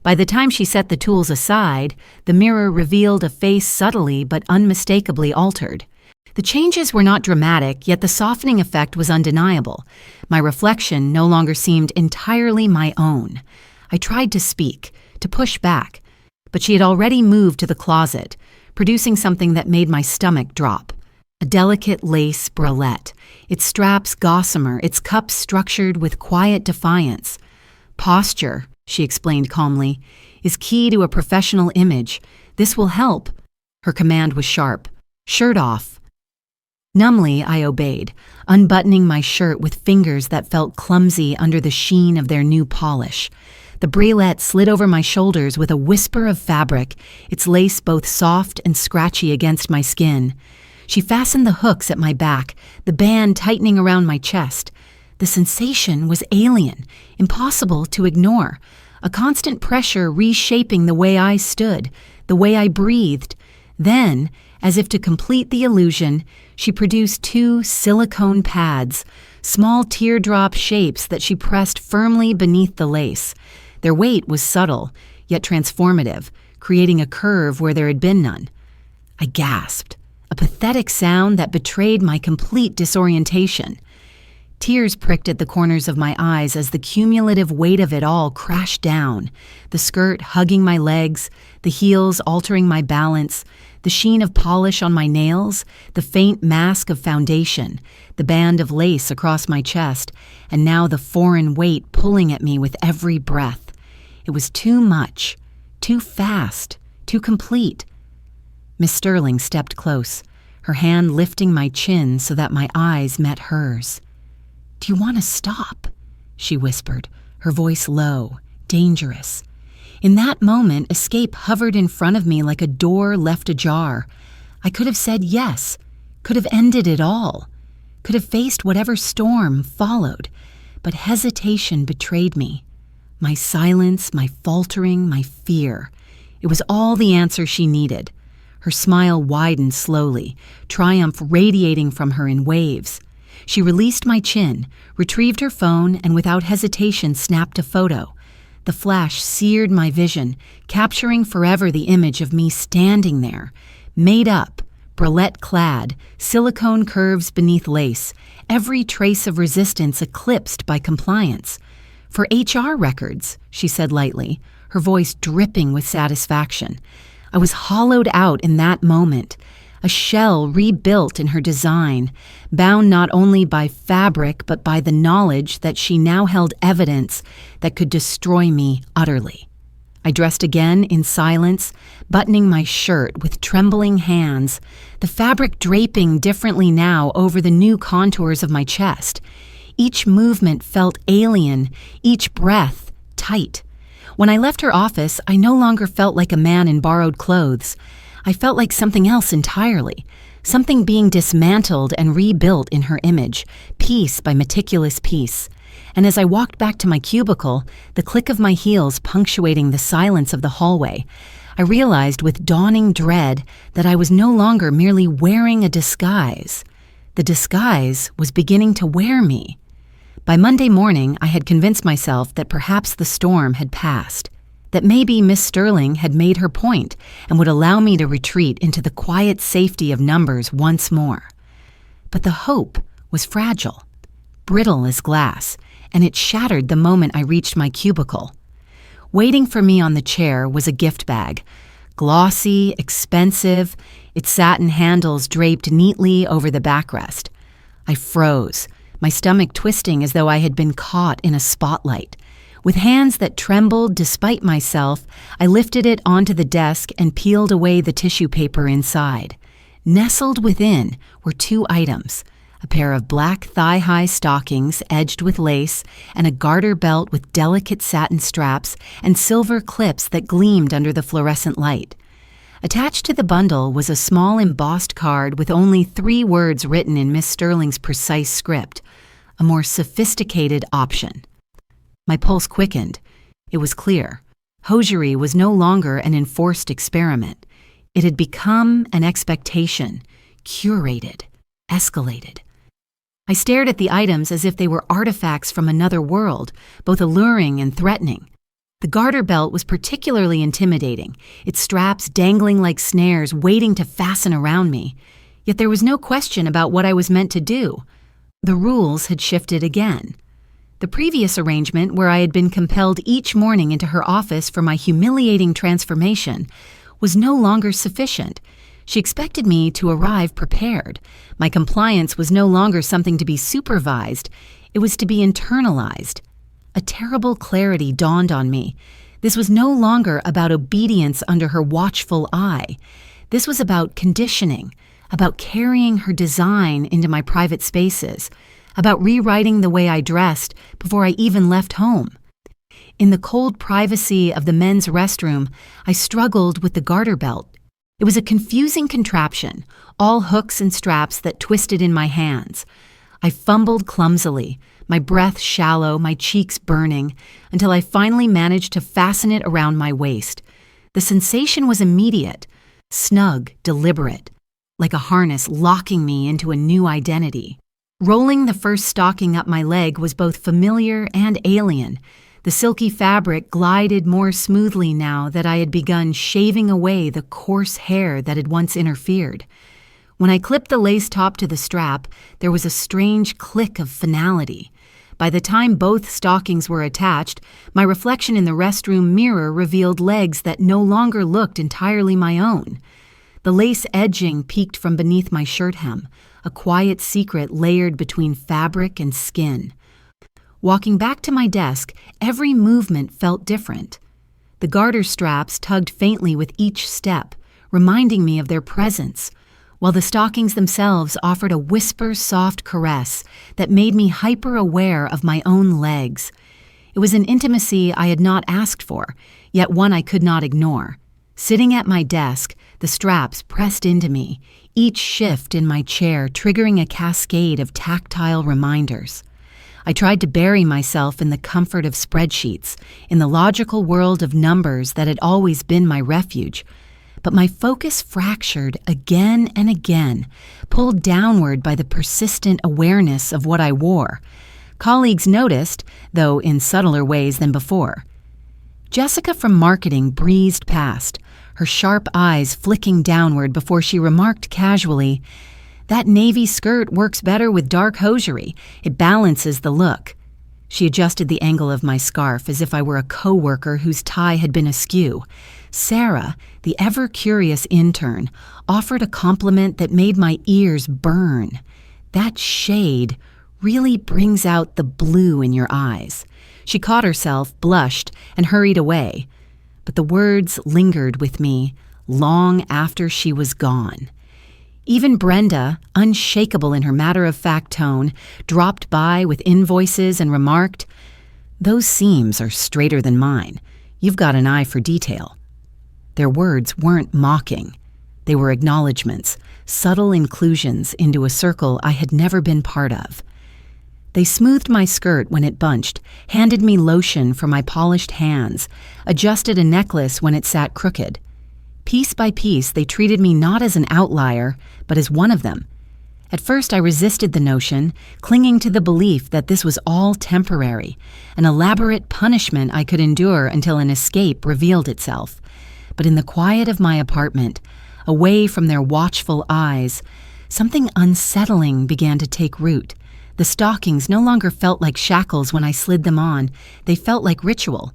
[SPEAKER 1] By the time she set the tools aside, the mirror revealed a face subtly but unmistakably altered. The changes were not dramatic, yet the softening effect was undeniable. My reflection no longer seemed entirely my own. I tried to speak, to push back, but she had already moved to the closet, producing something that made my stomach drop. A delicate lace bralette, its straps gossamer, its cups structured with quiet defiance. Posture, she explained calmly, is key to a professional image. This will help. Her command was sharp. Shirt off. Numbly, I obeyed, unbuttoning my shirt with fingers that felt clumsy under the sheen of their new polish. The bralette slid over my shoulders with a whisper of fabric, its lace both soft and scratchy against my skin. She fastened the hooks at my back, the band tightening around my chest. The sensation was alien, impossible to ignore, a constant pressure reshaping the way I stood, the way I breathed. Then, as if to complete the illusion, she produced 2 silicone pads, small teardrop shapes that she pressed firmly beneath the lace. Their weight was subtle, yet transformative, creating a curve where there had been none. I gasped, a pathetic sound that betrayed my complete disorientation. Tears pricked at the corners of my eyes as the cumulative weight of it all crashed down, the skirt hugging my legs, the heels altering my balance, the sheen of polish on my nails, the faint mask of foundation, the band of lace across my chest, and now the foreign weight pulling at me with every breath. It was too much, too fast, too complete. Miss Sterling stepped close, her hand lifting my chin so that my eyes met hers. "Do you want to stop?" she whispered, her voice low, dangerous. In that moment, escape hovered in front of me like a door left ajar. I could have said yes, could have ended it all, could have faced whatever storm followed, but hesitation betrayed me. My silence, my faltering, my fear. It was all the answer she needed. Her smile widened slowly, triumph radiating from her in waves. She released my chin, retrieved her phone, and without hesitation snapped a photo. The flash seared my vision, capturing forever the image of me standing there, made up, bralette-clad, silicone curves beneath lace, every trace of resistance eclipsed by compliance. "For HR records," she said lightly, her voice dripping with satisfaction. I was hollowed out in that moment, a shell rebuilt in her design, bound not only by fabric but by the knowledge that she now held evidence that could destroy me utterly. I dressed again in silence, buttoning my shirt with trembling hands, the fabric draping differently now over the new contours of my chest. Each movement felt alien, each breath tight. When I left her office, I no longer felt like a man in borrowed clothes. I felt like something else entirely, something being dismantled and rebuilt in her image, piece by meticulous piece. And as I walked back to my cubicle, the click of my heels punctuating the silence of the hallway, I realized with dawning dread that I was no longer merely wearing a disguise. The disguise was beginning to wear me. By Monday morning, I had convinced myself that perhaps the storm had passed, that maybe Miss Sterling had made her point and would allow me to retreat into the quiet safety of numbers once more. But the hope was fragile, brittle as glass, and it shattered the moment I reached my cubicle. Waiting for me on the chair was a gift bag, glossy, expensive, its satin handles draped neatly over the backrest. I froze, my stomach twisting as though I had been caught in a spotlight. With hands that trembled despite myself, I lifted it onto the desk and peeled away the tissue paper inside. Nestled within were 2 items, a pair of black thigh-high stockings edged with lace, and a garter belt with delicate satin straps and silver clips that gleamed under the fluorescent light. Attached to the bundle was a small embossed card with only 3 words written in Miss Sterling's precise script, a more sophisticated option. My pulse quickened. It was clear. Hosiery was no longer an enforced experiment. It had become an expectation, curated, escalated. I stared at the items as if they were artifacts from another world, both alluring and threatening. The garter belt was particularly intimidating, its straps dangling like snares waiting to fasten around me. Yet there was no question about what I was meant to do. The rules had shifted again. The previous arrangement, where I had been compelled each morning into her office for my humiliating transformation, was no longer sufficient. She expected me to arrive prepared. My compliance was no longer something to be supervised. It was to be internalized. A terrible clarity dawned on me. This was no longer about obedience under her watchful eye. This was about conditioning, about carrying her design into my private spaces, about rewriting the way I dressed before I even left home. In the cold privacy of the men's restroom, I struggled with the garter belt. It was a confusing contraption, all hooks and straps that twisted in my hands. I fumbled clumsily, my breath shallow, my cheeks burning, until I finally managed to fasten it around my waist. The sensation was immediate, snug, deliberate, like a harness locking me into a new identity. Rolling the first stocking up my leg was both familiar and alien. The silky fabric glided more smoothly now that I had begun shaving away the coarse hair that had once interfered. When I clipped the lace top to the strap, there was a strange click of finality. By the time both stockings were attached, my reflection in the restroom mirror revealed legs that no longer looked entirely my own. The lace edging peeked from beneath my shirt hem, a quiet secret layered between fabric and skin. Walking back to my desk, every movement felt different. The garter straps tugged faintly with each step, reminding me of their presence, while the stockings themselves offered a whisper-soft caress that made me hyper-aware of my own legs. It was an intimacy I had not asked for, yet one I could not ignore. Sitting at my desk, the straps pressed into me, each shift in my chair triggering a cascade of tactile reminders. I tried to bury myself in the comfort of spreadsheets, in the logical world of numbers that had always been my refuge. But my focus fractured again and again, pulled downward by the persistent awareness of what I wore. Colleagues noticed, though in subtler ways than before. Jessica from marketing breezed past, her sharp eyes flicking downward before she remarked casually, "That navy skirt works better with dark hosiery. It balances the look." She adjusted the angle of my scarf as if I were a coworker whose tie had been askew. Sarah, the ever-curious intern, offered a compliment that made my ears burn. "That shade really brings out the blue in your eyes." She caught herself, blushed, and hurried away. But the words lingered with me long after she was gone. Even Brenda, unshakable in her matter-of-fact tone, dropped by with invoices and remarked, "Those seams are straighter than mine. You've got an eye for detail." Their words weren't mocking. They were acknowledgments, subtle inclusions into a circle I had never been part of. They smoothed my skirt when it bunched, handed me lotion for my polished hands, adjusted a necklace when it sat crooked. Piece by piece, they treated me not as an outlier, but as one of them. At first, I resisted the notion, clinging to the belief that this was all temporary, an elaborate punishment I could endure until an escape revealed itself. But in the quiet of my apartment, away from their watchful eyes, something unsettling began to take root. The stockings no longer felt like shackles when I slid them on. They felt like ritual.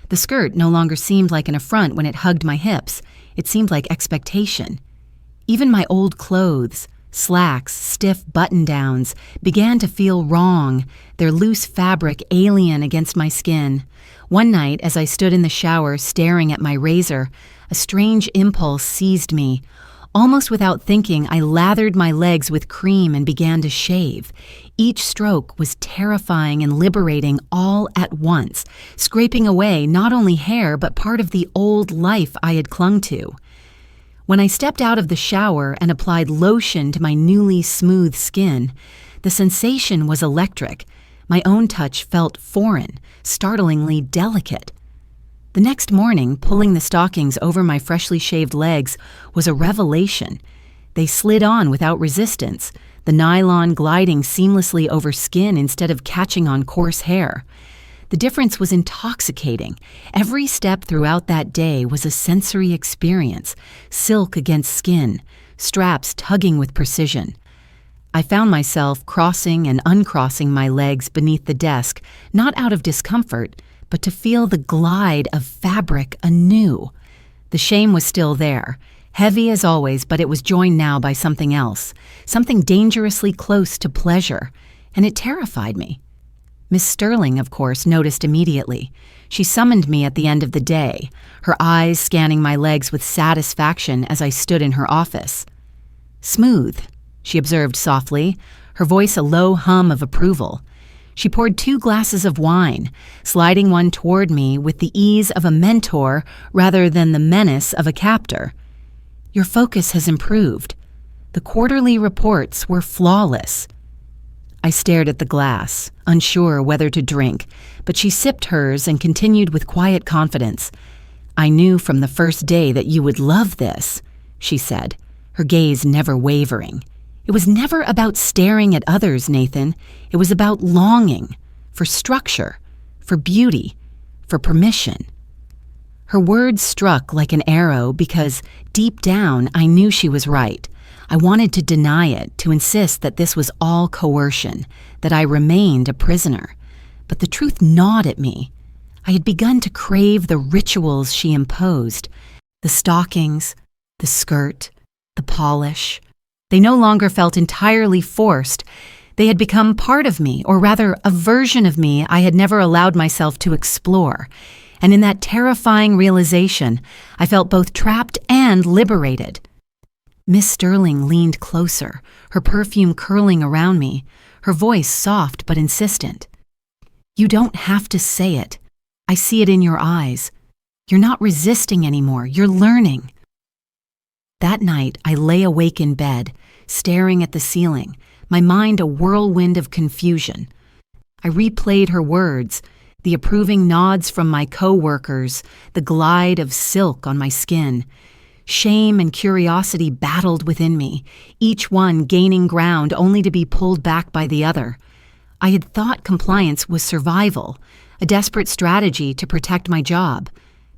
[SPEAKER 1] The skirt no longer seemed like an affront when it hugged my hips. It seemed like expectation. Even my old clothes, slacks, stiff button-downs, began to feel wrong, their loose fabric alien against my skin. One night, as I stood in the shower staring at my razor, a strange impulse seized me. Almost without thinking, I lathered my legs with cream and began to shave. Each stroke was terrifying and liberating all at once, scraping away not only hair but part of the old life I had clung to. When I stepped out of the shower and applied lotion to my newly smooth skin, the sensation was electric. My own touch felt foreign, startlingly delicate. The next morning, pulling the stockings over my freshly shaved legs was a revelation. They slid on without resistance, the nylon gliding seamlessly over skin instead of catching on coarse hair. The difference was intoxicating. Every step throughout that day was a sensory experience, silk against skin, straps tugging with precision. I found myself crossing and uncrossing my legs beneath the desk, not out of discomfort, but to feel the glide of fabric anew. The shame was still there, heavy as always, but it was joined now by something else, something dangerously close to pleasure, and it terrified me. Miss Sterling, of course, noticed immediately. She summoned me at the end of the day, her eyes scanning my legs with satisfaction as I stood in her office. "Smooth," she observed softly, her voice a low hum of approval. She poured 2 glasses of wine, sliding one toward me with the ease of a mentor rather than the menace of a captor. "Your focus has improved. The quarterly reports were flawless." I stared at the glass, unsure whether to drink, but she sipped hers and continued with quiet confidence. "I knew from the first day that you would love this," she said, her gaze never wavering. It was never about staring at others, Nathan. It was about longing, for structure, for beauty, for permission. Her words struck like an arrow because, deep down, I knew she was right. I wanted to deny it, to insist that this was all coercion, that I remained a prisoner. But the truth gnawed at me. I had begun to crave the rituals she imposed, the stockings, the skirt, the polish. They no longer felt entirely forced. They had become part of me, or rather, a version of me I had never allowed myself to explore. And in that terrifying realization, I felt both trapped and liberated. Miss Sterling leaned closer, her perfume curling around me, her voice soft but insistent. "You don't have to say it. I see it in your eyes. You're not resisting anymore. You're learning." That night, I lay awake in bed, staring at the ceiling, my mind a whirlwind of confusion. I replayed her words, the approving nods from my co-workers, the glide of silk on my skin. Shame and curiosity battled within me, each one gaining ground only to be pulled back by the other. I had thought compliance was survival, a desperate strategy to protect my job,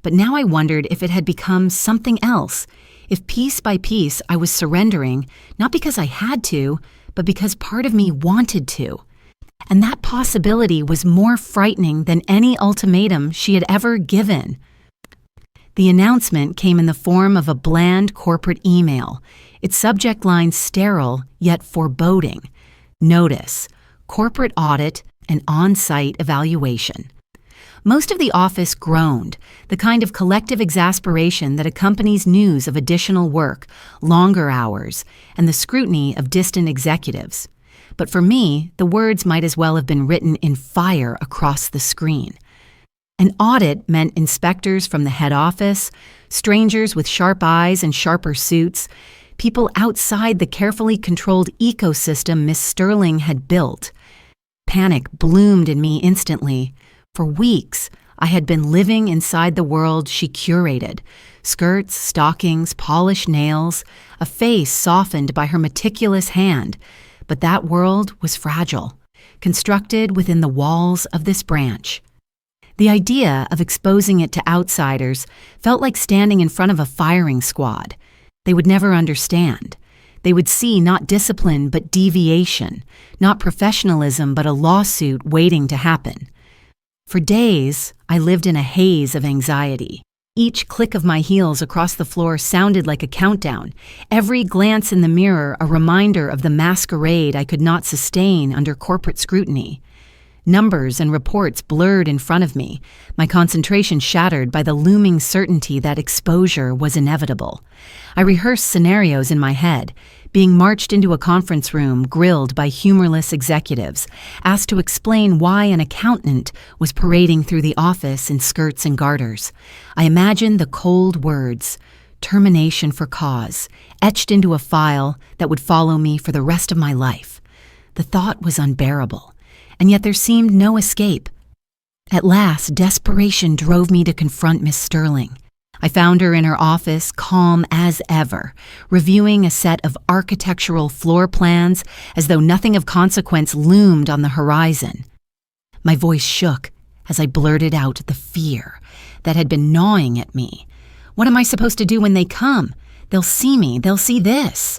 [SPEAKER 1] but now I wondered if it had become something else, if piece by piece I was surrendering, not because I had to, but because part of me wanted to. And that possibility was more frightening than any ultimatum she had ever given. The announcement came in the form of a bland corporate email, its subject line sterile yet foreboding. Notice: corporate audit and on-site evaluation. Most of the office groaned, the kind of collective exasperation that accompanies news of additional work, longer hours, and the scrutiny of distant executives. But for me, the words might as well have been written in fire across the screen. An audit meant inspectors from the head office, strangers with sharp eyes and sharper suits, people outside the carefully controlled ecosystem Miss Sterling had built. Panic bloomed in me instantly. For weeks, I had been living inside the world she curated. Skirts, stockings, polished nails, a face softened by her meticulous hand. But that world was fragile, constructed within the walls of this branch. The idea of exposing it to outsiders felt like standing in front of a firing squad. They would never understand. They would see not discipline but deviation, not professionalism but a lawsuit waiting to happen. For days, I lived in a haze of anxiety. Each click of my heels across the floor sounded like a countdown, every glance in the mirror a reminder of the masquerade I could not sustain under corporate scrutiny. Numbers and reports blurred in front of me, my concentration shattered by the looming certainty that exposure was inevitable. I rehearsed scenarios in my head, being marched into a conference room grilled by humorless executives, asked to explain why an accountant was parading through the office in skirts and garters. I imagined the cold words, "termination for cause," etched into a file that would follow me for the rest of my life. The thought was unbearable. And yet there seemed no escape. At last, desperation drove me to confront Miss Sterling. I found her in her office, calm as ever, reviewing a set of architectural floor plans as though nothing of consequence loomed on the horizon. My voice shook as I blurted out the fear that had been gnawing at me. What am I supposed to do when they come? They'll see me. They'll see this.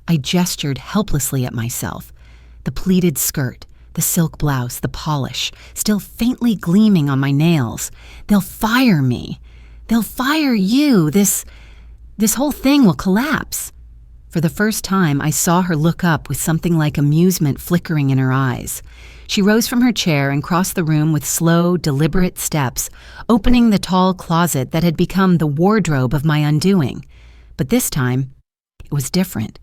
[SPEAKER 1] I gestured helplessly at myself. The pleated skirt, the silk blouse, the polish, still faintly gleaming on my nails. They'll fire me. They'll fire you. This whole thing will collapse. For the first time, I saw her look up with something like amusement flickering in her eyes. She rose from her chair and crossed the room with slow, deliberate steps, opening the tall closet that had become the wardrobe of my undoing. But this time, it was different.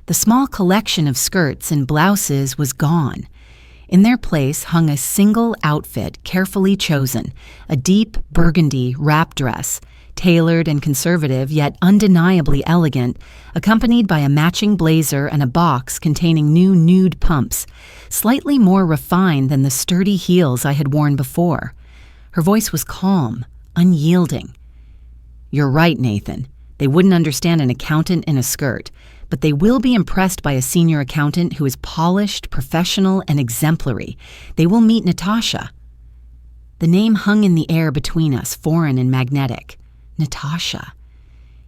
[SPEAKER 1] The small collection of skirts and blouses was gone. In their place hung a single outfit carefully chosen, a deep burgundy wrap dress, tailored and conservative yet undeniably elegant, accompanied by a matching blazer and a box containing new nude pumps, slightly more refined than the sturdy heels I had worn before. Her voice was calm, unyielding. "You're right, Nathan. They wouldn't understand an accountant in a skirt, but they will be impressed by a senior accountant who is polished, professional, and exemplary. They will meet Natasha." The name hung in the air between us, foreign and magnetic. Natasha.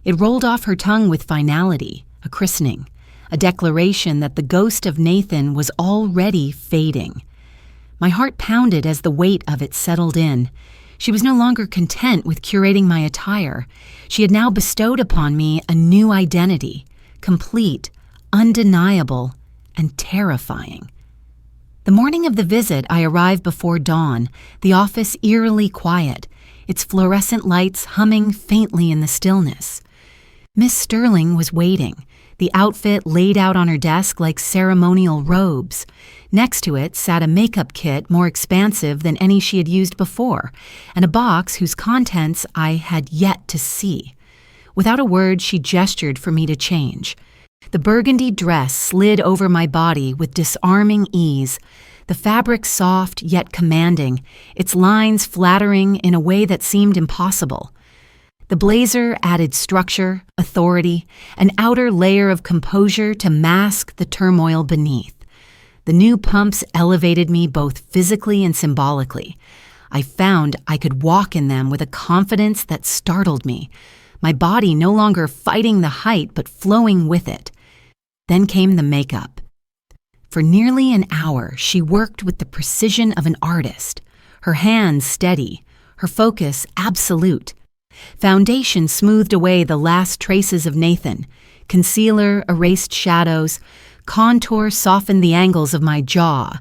[SPEAKER 1] It rolled off her tongue with finality, a christening, a declaration that the ghost of Nathan was already fading. My heart pounded as the weight of it settled in. She was no longer content with curating my attire. She had now bestowed upon me a new identity, complete, undeniable, and terrifying. The morning of the visit, I arrived before dawn, the office eerily quiet, its fluorescent lights humming faintly in the stillness. Miss Sterling was waiting, the outfit laid out on her desk like ceremonial robes. Next to it sat a makeup kit more expansive than any she had used before, and a box whose contents I had yet to see. Without a word, she gestured for me to change. The burgundy dress slid over my body with disarming ease, the fabric soft yet commanding, its lines flattering in a way that seemed impossible. The blazer added structure, authority, an outer layer of composure to mask the turmoil beneath. The new pumps elevated me both physically and symbolically. I found I could walk in them with a confidence that startled me, my body no longer fighting the height but flowing with it. Then came the makeup. For nearly an hour, she worked with the precision of an artist, her hands steady, her focus absolute. Foundation smoothed away the last traces of Nathan. Concealer erased shadows. Contour softened the angles of my jaw.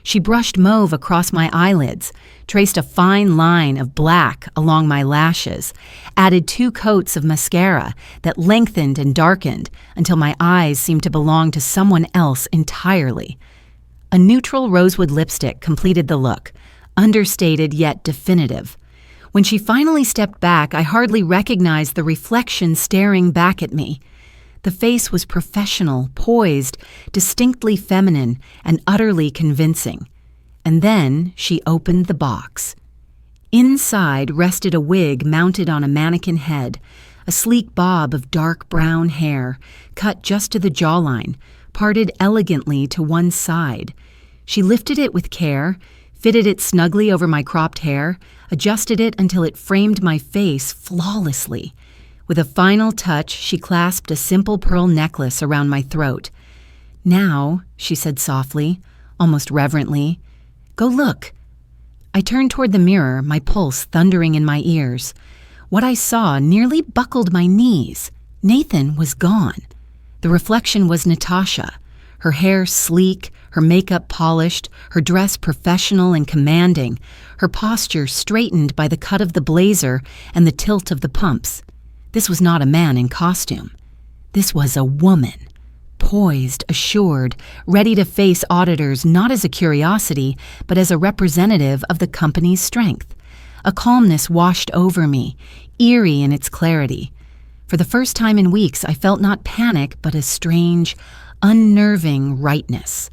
[SPEAKER 1] She brushed mauve across my eyelids, traced a fine line of black along my lashes, added 2 coats of mascara that lengthened and darkened until my eyes seemed to belong to someone else entirely. A neutral rosewood lipstick completed the look, understated yet definitive. When she finally stepped back, I hardly recognized the reflection staring back at me. The face was professional, poised, distinctly feminine, and utterly convincing. And then she opened the box. Inside rested a wig mounted on a mannequin head, a sleek bob of dark brown hair, cut just to the jawline, parted elegantly to one side. She lifted it with care, fitted it snugly over my cropped hair, adjusted it until it framed my face flawlessly. With a final touch, she clasped a simple pearl necklace around my throat. "Now," she said softly, almost reverently, "go look." I turned toward the mirror, my pulse thundering in my ears. What I saw nearly buckled my knees. Nathan was gone. The reflection was Natasha. her hair sleek, her makeup polished, her dress professional and commanding, her posture straightened by the cut of the blazer and the tilt of the pumps. This was not a man in costume. This was a woman, poised, assured, ready to face auditors not as a curiosity, but as a representative of the company's strength. A calmness washed over me, eerie in its clarity. For the first time in weeks, I felt not panic, but a strange, unnerving rightness.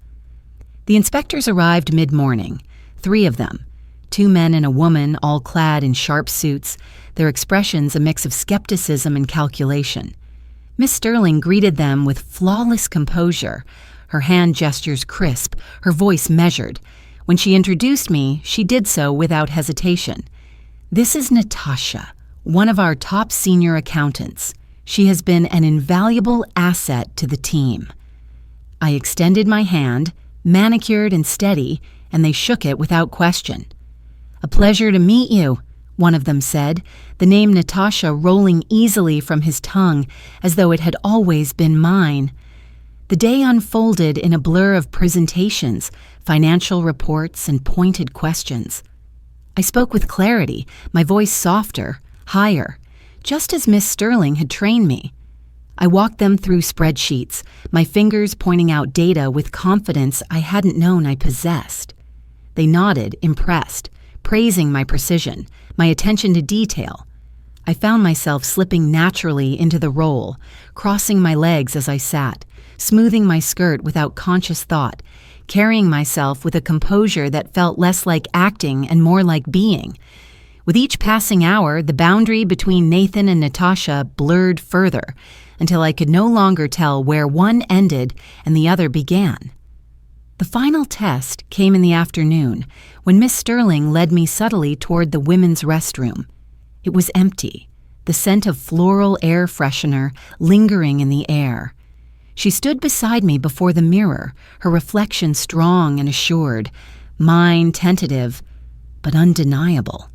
[SPEAKER 1] The inspectors arrived mid-morning, 3 of them, 2 men and a woman, all clad in sharp suits, their expressions a mix of skepticism and calculation. Miss Sterling greeted them with flawless composure, her hand gestures crisp, her voice measured. When she introduced me, she did so without hesitation. "This is Natasha, one of our top senior accountants. She has been an invaluable asset to the team." I extended my hand, manicured and steady, and they shook it without question. "A pleasure to meet you," one of them said, the name Natasha rolling easily from his tongue as though it had always been mine. The day unfolded in a blur of presentations, financial reports, and pointed questions. I spoke with clarity, my voice softer, higher, just as Miss Sterling had trained me. I walked them through spreadsheets, my fingers pointing out data with confidence I hadn't known I possessed. They nodded, impressed, praising my precision, my attention to detail. I found myself slipping naturally into the role, crossing my legs as I sat, smoothing my skirt without conscious thought, carrying myself with a composure that felt less like acting and more like being. With each passing hour, the boundary between Nathan and Natasha blurred further, until I could no longer tell where one ended and the other began. The final test came in the afternoon, when Miss Sterling led me subtly toward the women's restroom. It was empty, the scent of floral air freshener lingering in the air. She stood beside me before the mirror, her reflection strong and assured, mine tentative, but undeniable.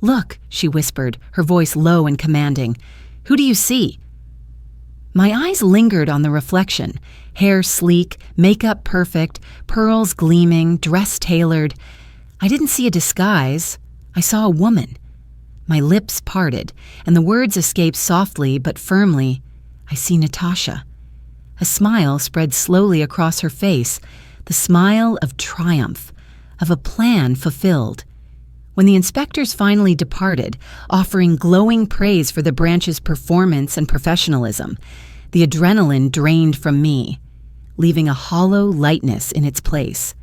[SPEAKER 1] "Look," she whispered, her voice low and commanding. "Who do you see?" My eyes lingered on the reflection, hair sleek, makeup perfect, pearls gleaming, dress tailored. I didn't see a disguise. I saw a woman. My lips parted, and the words escaped softly but firmly. "I see Natasha." A smile spread slowly across her face, the smile of triumph, of a plan fulfilled. When the inspectors finally departed, offering glowing praise for the branch's performance and professionalism, the adrenaline drained from me, leaving a hollow lightness in its place.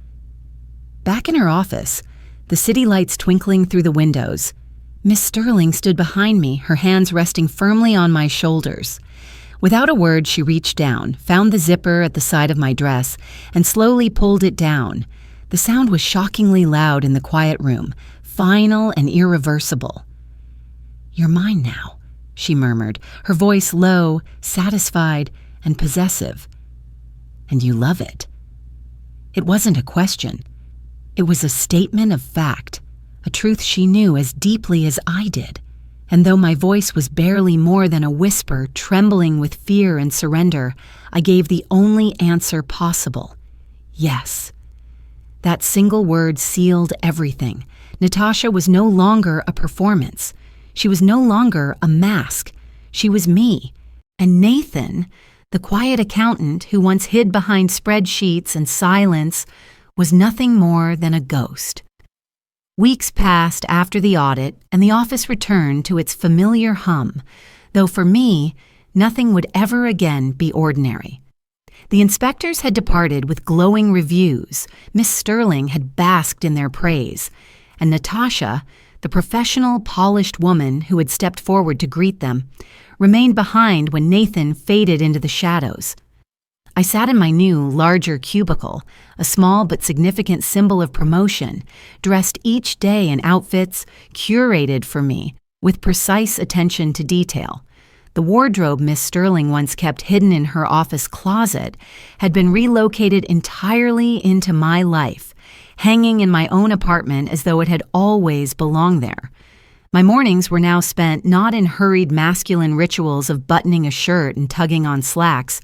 [SPEAKER 1] Back in her office, the city lights twinkling through the windows, Miss Sterling stood behind me, her hands resting firmly on my shoulders. Without a word, she reached down, found the zipper at the side of my dress, and slowly pulled it down. The sound was shockingly loud in the quiet room, final and irreversible. "You're mine now," she murmured, her voice low, satisfied, and possessive. "And you love it." It wasn't a question. It was a statement of fact, a truth she knew as deeply as I did. And though my voice was barely more than a whisper, trembling with fear and surrender, I gave the only answer possible: yes. That single word sealed everything. Natasha was no longer a performance. She was no longer a mask. She was me. And Nathan, the quiet accountant who once hid behind spreadsheets and silence, was nothing more than a ghost. Weeks passed after the audit, and the office returned to its familiar hum, though for me, nothing would ever again be ordinary. The inspectors had departed with glowing reviews, Miss Sterling had basked in their praise, and Natasha, the professional, polished woman who had stepped forward to greet them, remained behind when Nathan faded into the shadows. I sat in my new, larger cubicle, a small but significant symbol of promotion, dressed each day in outfits curated for me with precise attention to detail. The wardrobe Miss Sterling once kept hidden in her office closet had been relocated entirely into my life, hanging in my own apartment as though it had always belonged there. My mornings were now spent not in hurried masculine rituals of buttoning a shirt and tugging on slacks,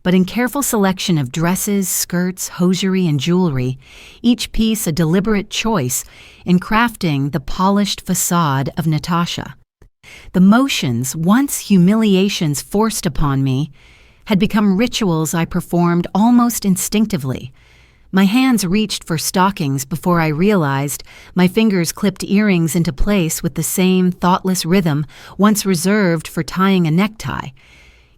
[SPEAKER 1] but in careful selection of dresses, skirts, hosiery, and jewelry, each piece a deliberate choice in crafting the polished facade of Natasha. The motions, once humiliations forced upon me, had become rituals I performed almost instinctively. My hands reached for stockings before I realized my fingers clipped earrings into place with the same thoughtless rhythm once reserved for tying a necktie.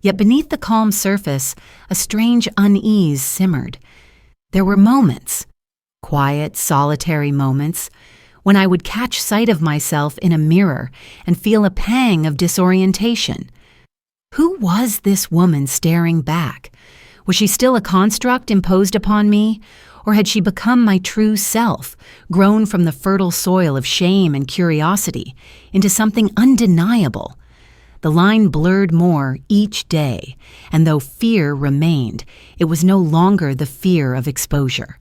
[SPEAKER 1] Yet beneath the calm surface, a strange unease simmered. There were moments, quiet, solitary moments, when I would catch sight of myself in a mirror and feel a pang of disorientation. Who was this woman staring back? Was she still a construct imposed upon me, or had she become my true self, grown from the fertile soil of shame and curiosity into something undeniable? The line blurred more each day, and though fear remained, it was no longer the fear of exposure.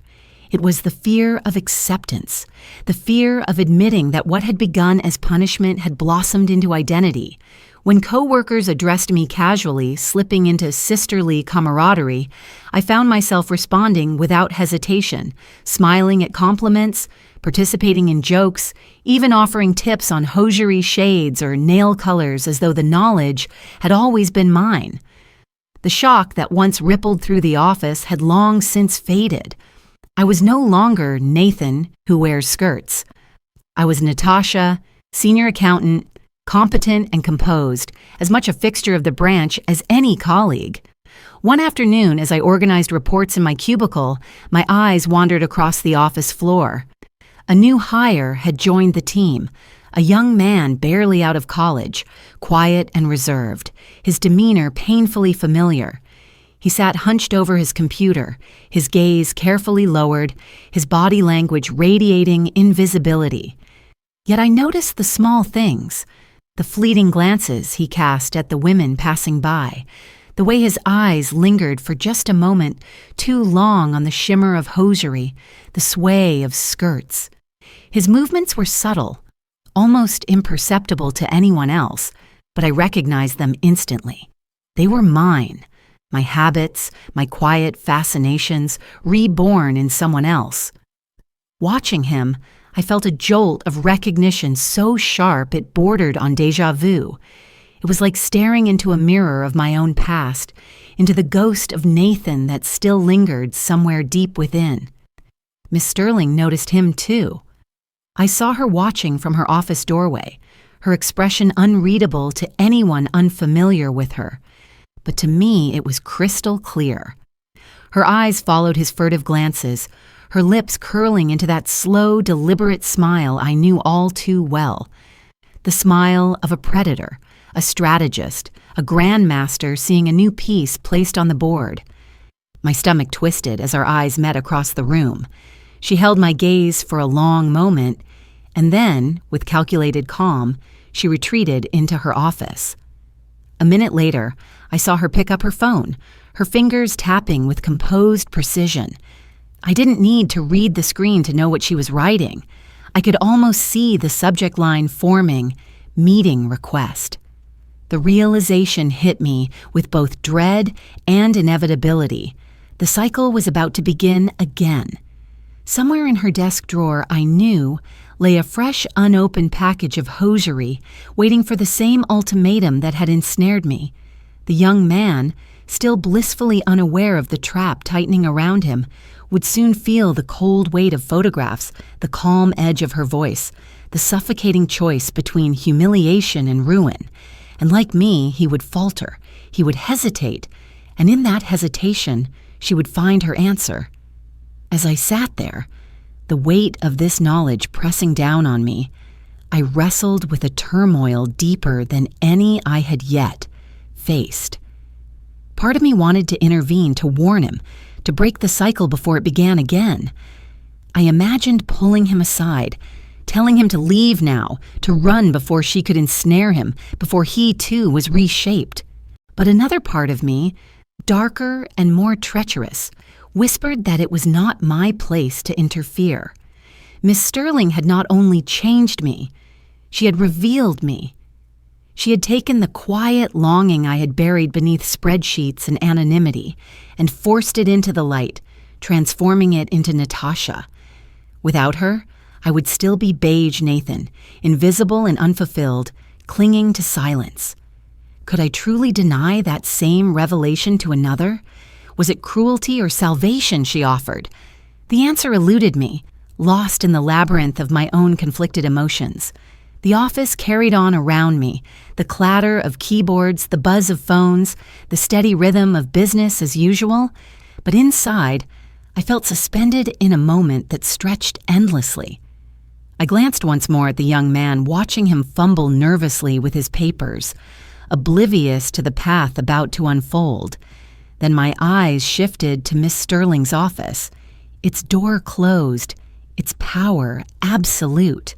[SPEAKER 1] It was the fear of acceptance, the fear of admitting that what had begun as punishment had blossomed into identity. When coworkers addressed me casually, slipping into sisterly camaraderie, I found myself responding without hesitation, smiling at compliments, participating in jokes, even offering tips on hosiery shades or nail colors as though the knowledge had always been mine. The shock that once rippled through the office had long since faded. I was no longer Nathan, who wears skirts. I was Natasha, senior accountant, competent and composed, as much a fixture of the branch as any colleague. One afternoon, as I organized reports in my cubicle, my eyes wandered across the office floor. A new hire had joined the team, a young man barely out of college, quiet and reserved, his demeanor painfully familiar. He sat hunched over his computer, his gaze carefully lowered, his body language radiating invisibility. Yet I noticed the small things, the fleeting glances he cast at the women passing by, the way his eyes lingered for just a moment too long on the shimmer of hosiery, the sway of skirts. His movements were subtle, almost imperceptible to anyone else, but I recognized them instantly. They were mine, my habits, my quiet fascinations, reborn in someone else. Watching him, I felt a jolt of recognition so sharp it bordered on déjà vu. It was like staring into a mirror of my own past, into the ghost of Nathan that still lingered somewhere deep within. Miss Sterling noticed him too. I saw her watching from her office doorway, her expression unreadable to anyone unfamiliar with her. But to me it was crystal clear. Her eyes followed his furtive glances, her lips curling into that slow, deliberate smile I knew all too well. The smile of a predator, a strategist, a grandmaster seeing a new piece placed on the board. My stomach twisted as our eyes met across the room. She held my gaze for a long moment, and then, with calculated calm, she retreated into her office. A minute later, I saw her pick up her phone, her fingers tapping with composed precision. I didn't need to read the screen to know what she was writing. I could almost see the subject line forming, meeting request. The realization hit me with both dread and inevitability. The cycle was about to begin again. Somewhere in her desk drawer, I knew, lay a fresh, unopened package of hosiery waiting for the same ultimatum that had ensnared me. The young man, still blissfully unaware of the trap tightening around him, would soon feel the cold weight of photographs, the calm edge of her voice, the suffocating choice between humiliation and ruin. And like me, he would falter, he would hesitate, and in that hesitation, she would find her answer. As I sat there, the weight of this knowledge pressing down on me, I wrestled with a turmoil deeper than any I had yet faced. Part of me wanted to intervene, to warn him, to break the cycle before it began again. I imagined pulling him aside, telling him to leave now, to run before she could ensnare him, before he too was reshaped. But another part of me, darker and more treacherous, whispered that it was not my place to interfere. Miss Sterling had not only changed me, she had revealed me. She had taken the quiet longing I had buried beneath spreadsheets and anonymity and forced it into the light, transforming it into Natasha. Without her, I would still be beige Nathan, invisible and unfulfilled, clinging to silence. Could I truly deny that same revelation to another? Was it cruelty or salvation she offered? The answer eluded me, lost in the labyrinth of my own conflicted emotions. The office carried on around me, the clatter of keyboards, the buzz of phones, the steady rhythm of business as usual. But inside, I felt suspended in a moment that stretched endlessly. I glanced once more at the young man, watching him fumble nervously with his papers, oblivious to the path about to unfold. Then my eyes shifted to Miss Sterling's office, its door closed, its power absolute.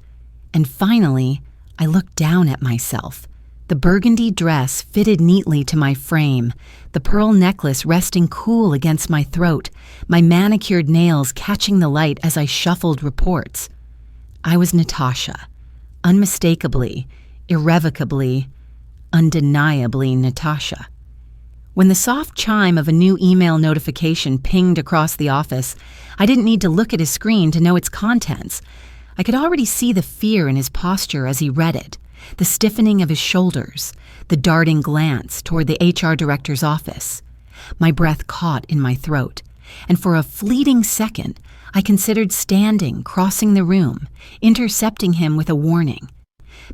[SPEAKER 1] And finally, I looked down at myself. The burgundy dress fitted neatly to my frame, the pearl necklace resting cool against my throat, my manicured nails catching the light as I shuffled reports. I was Natasha, unmistakably, irrevocably, undeniably Natasha. When the soft chime of a new email notification pinged across the office, I didn't need to look at his screen to know its contents. I could already see the fear in his posture as he read it, the stiffening of his shoulders, the darting glance toward the HR director's office. My breath caught in my throat, and for a fleeting second, I considered standing, crossing the room, intercepting him with a warning.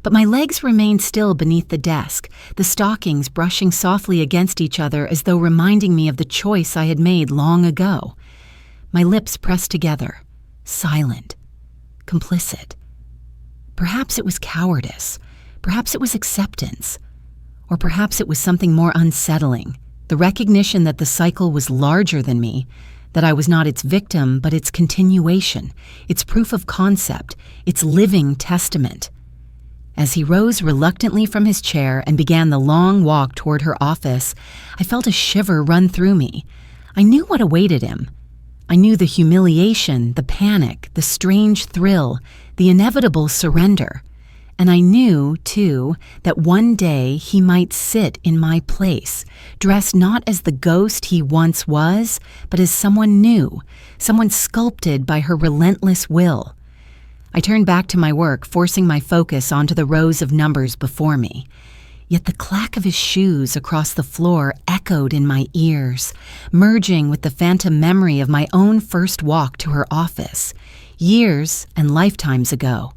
[SPEAKER 1] But my legs remained still beneath the desk, the stockings brushing softly against each other as though reminding me of the choice I had made long ago. My lips pressed together, silent, complicit. Perhaps it was cowardice, perhaps it was acceptance, or perhaps it was something more unsettling, the recognition that the cycle was larger than me, that I was not its victim, but its continuation, its proof of concept, its living testament. As he rose reluctantly from his chair and began the long walk toward her office, I felt a shiver run through me. I knew what awaited him. I knew the humiliation, the panic, the strange thrill, the inevitable surrender. And I knew, too, that one day he might sit in my place, dressed not as the ghost he once was, but as someone new, someone sculpted by her relentless will. I turned back to my work, forcing my focus onto the rows of numbers before me. Yet the clack of his shoes across the floor echoed in my ears, merging with the phantom memory of my own first walk to her office, years and lifetimes ago.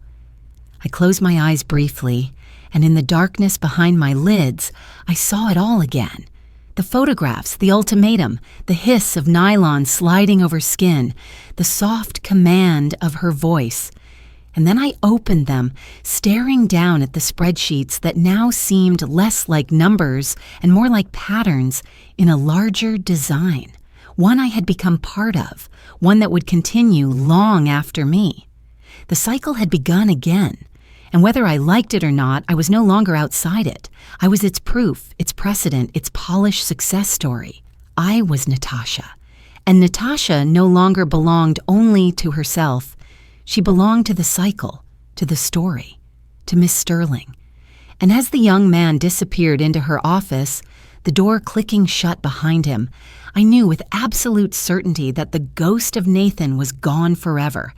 [SPEAKER 1] I closed my eyes briefly, and in the darkness behind my lids, I saw it all again. The photographs, the ultimatum, the hiss of nylon sliding over skin, the soft command of her voice. And then I opened them, staring down at the spreadsheets that now seemed less like numbers and more like patterns in a larger design, one I had become part of, one that would continue long after me. The cycle had begun again, and whether I liked it or not, I was no longer outside it. I was its proof, its precedent, its polished success story. I was Natasha, and Natasha no longer belonged only to herself. She belonged to the cycle, to the story, to Miss Sterling. And as the young man disappeared into her office, the door clicking shut behind him, I knew with absolute certainty that the ghost of Nathan was gone forever,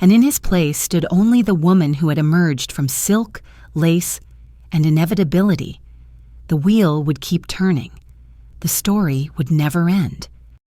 [SPEAKER 1] and in his place stood only the woman who had emerged from silk, lace, and inevitability. The wheel would keep turning. The story would never end.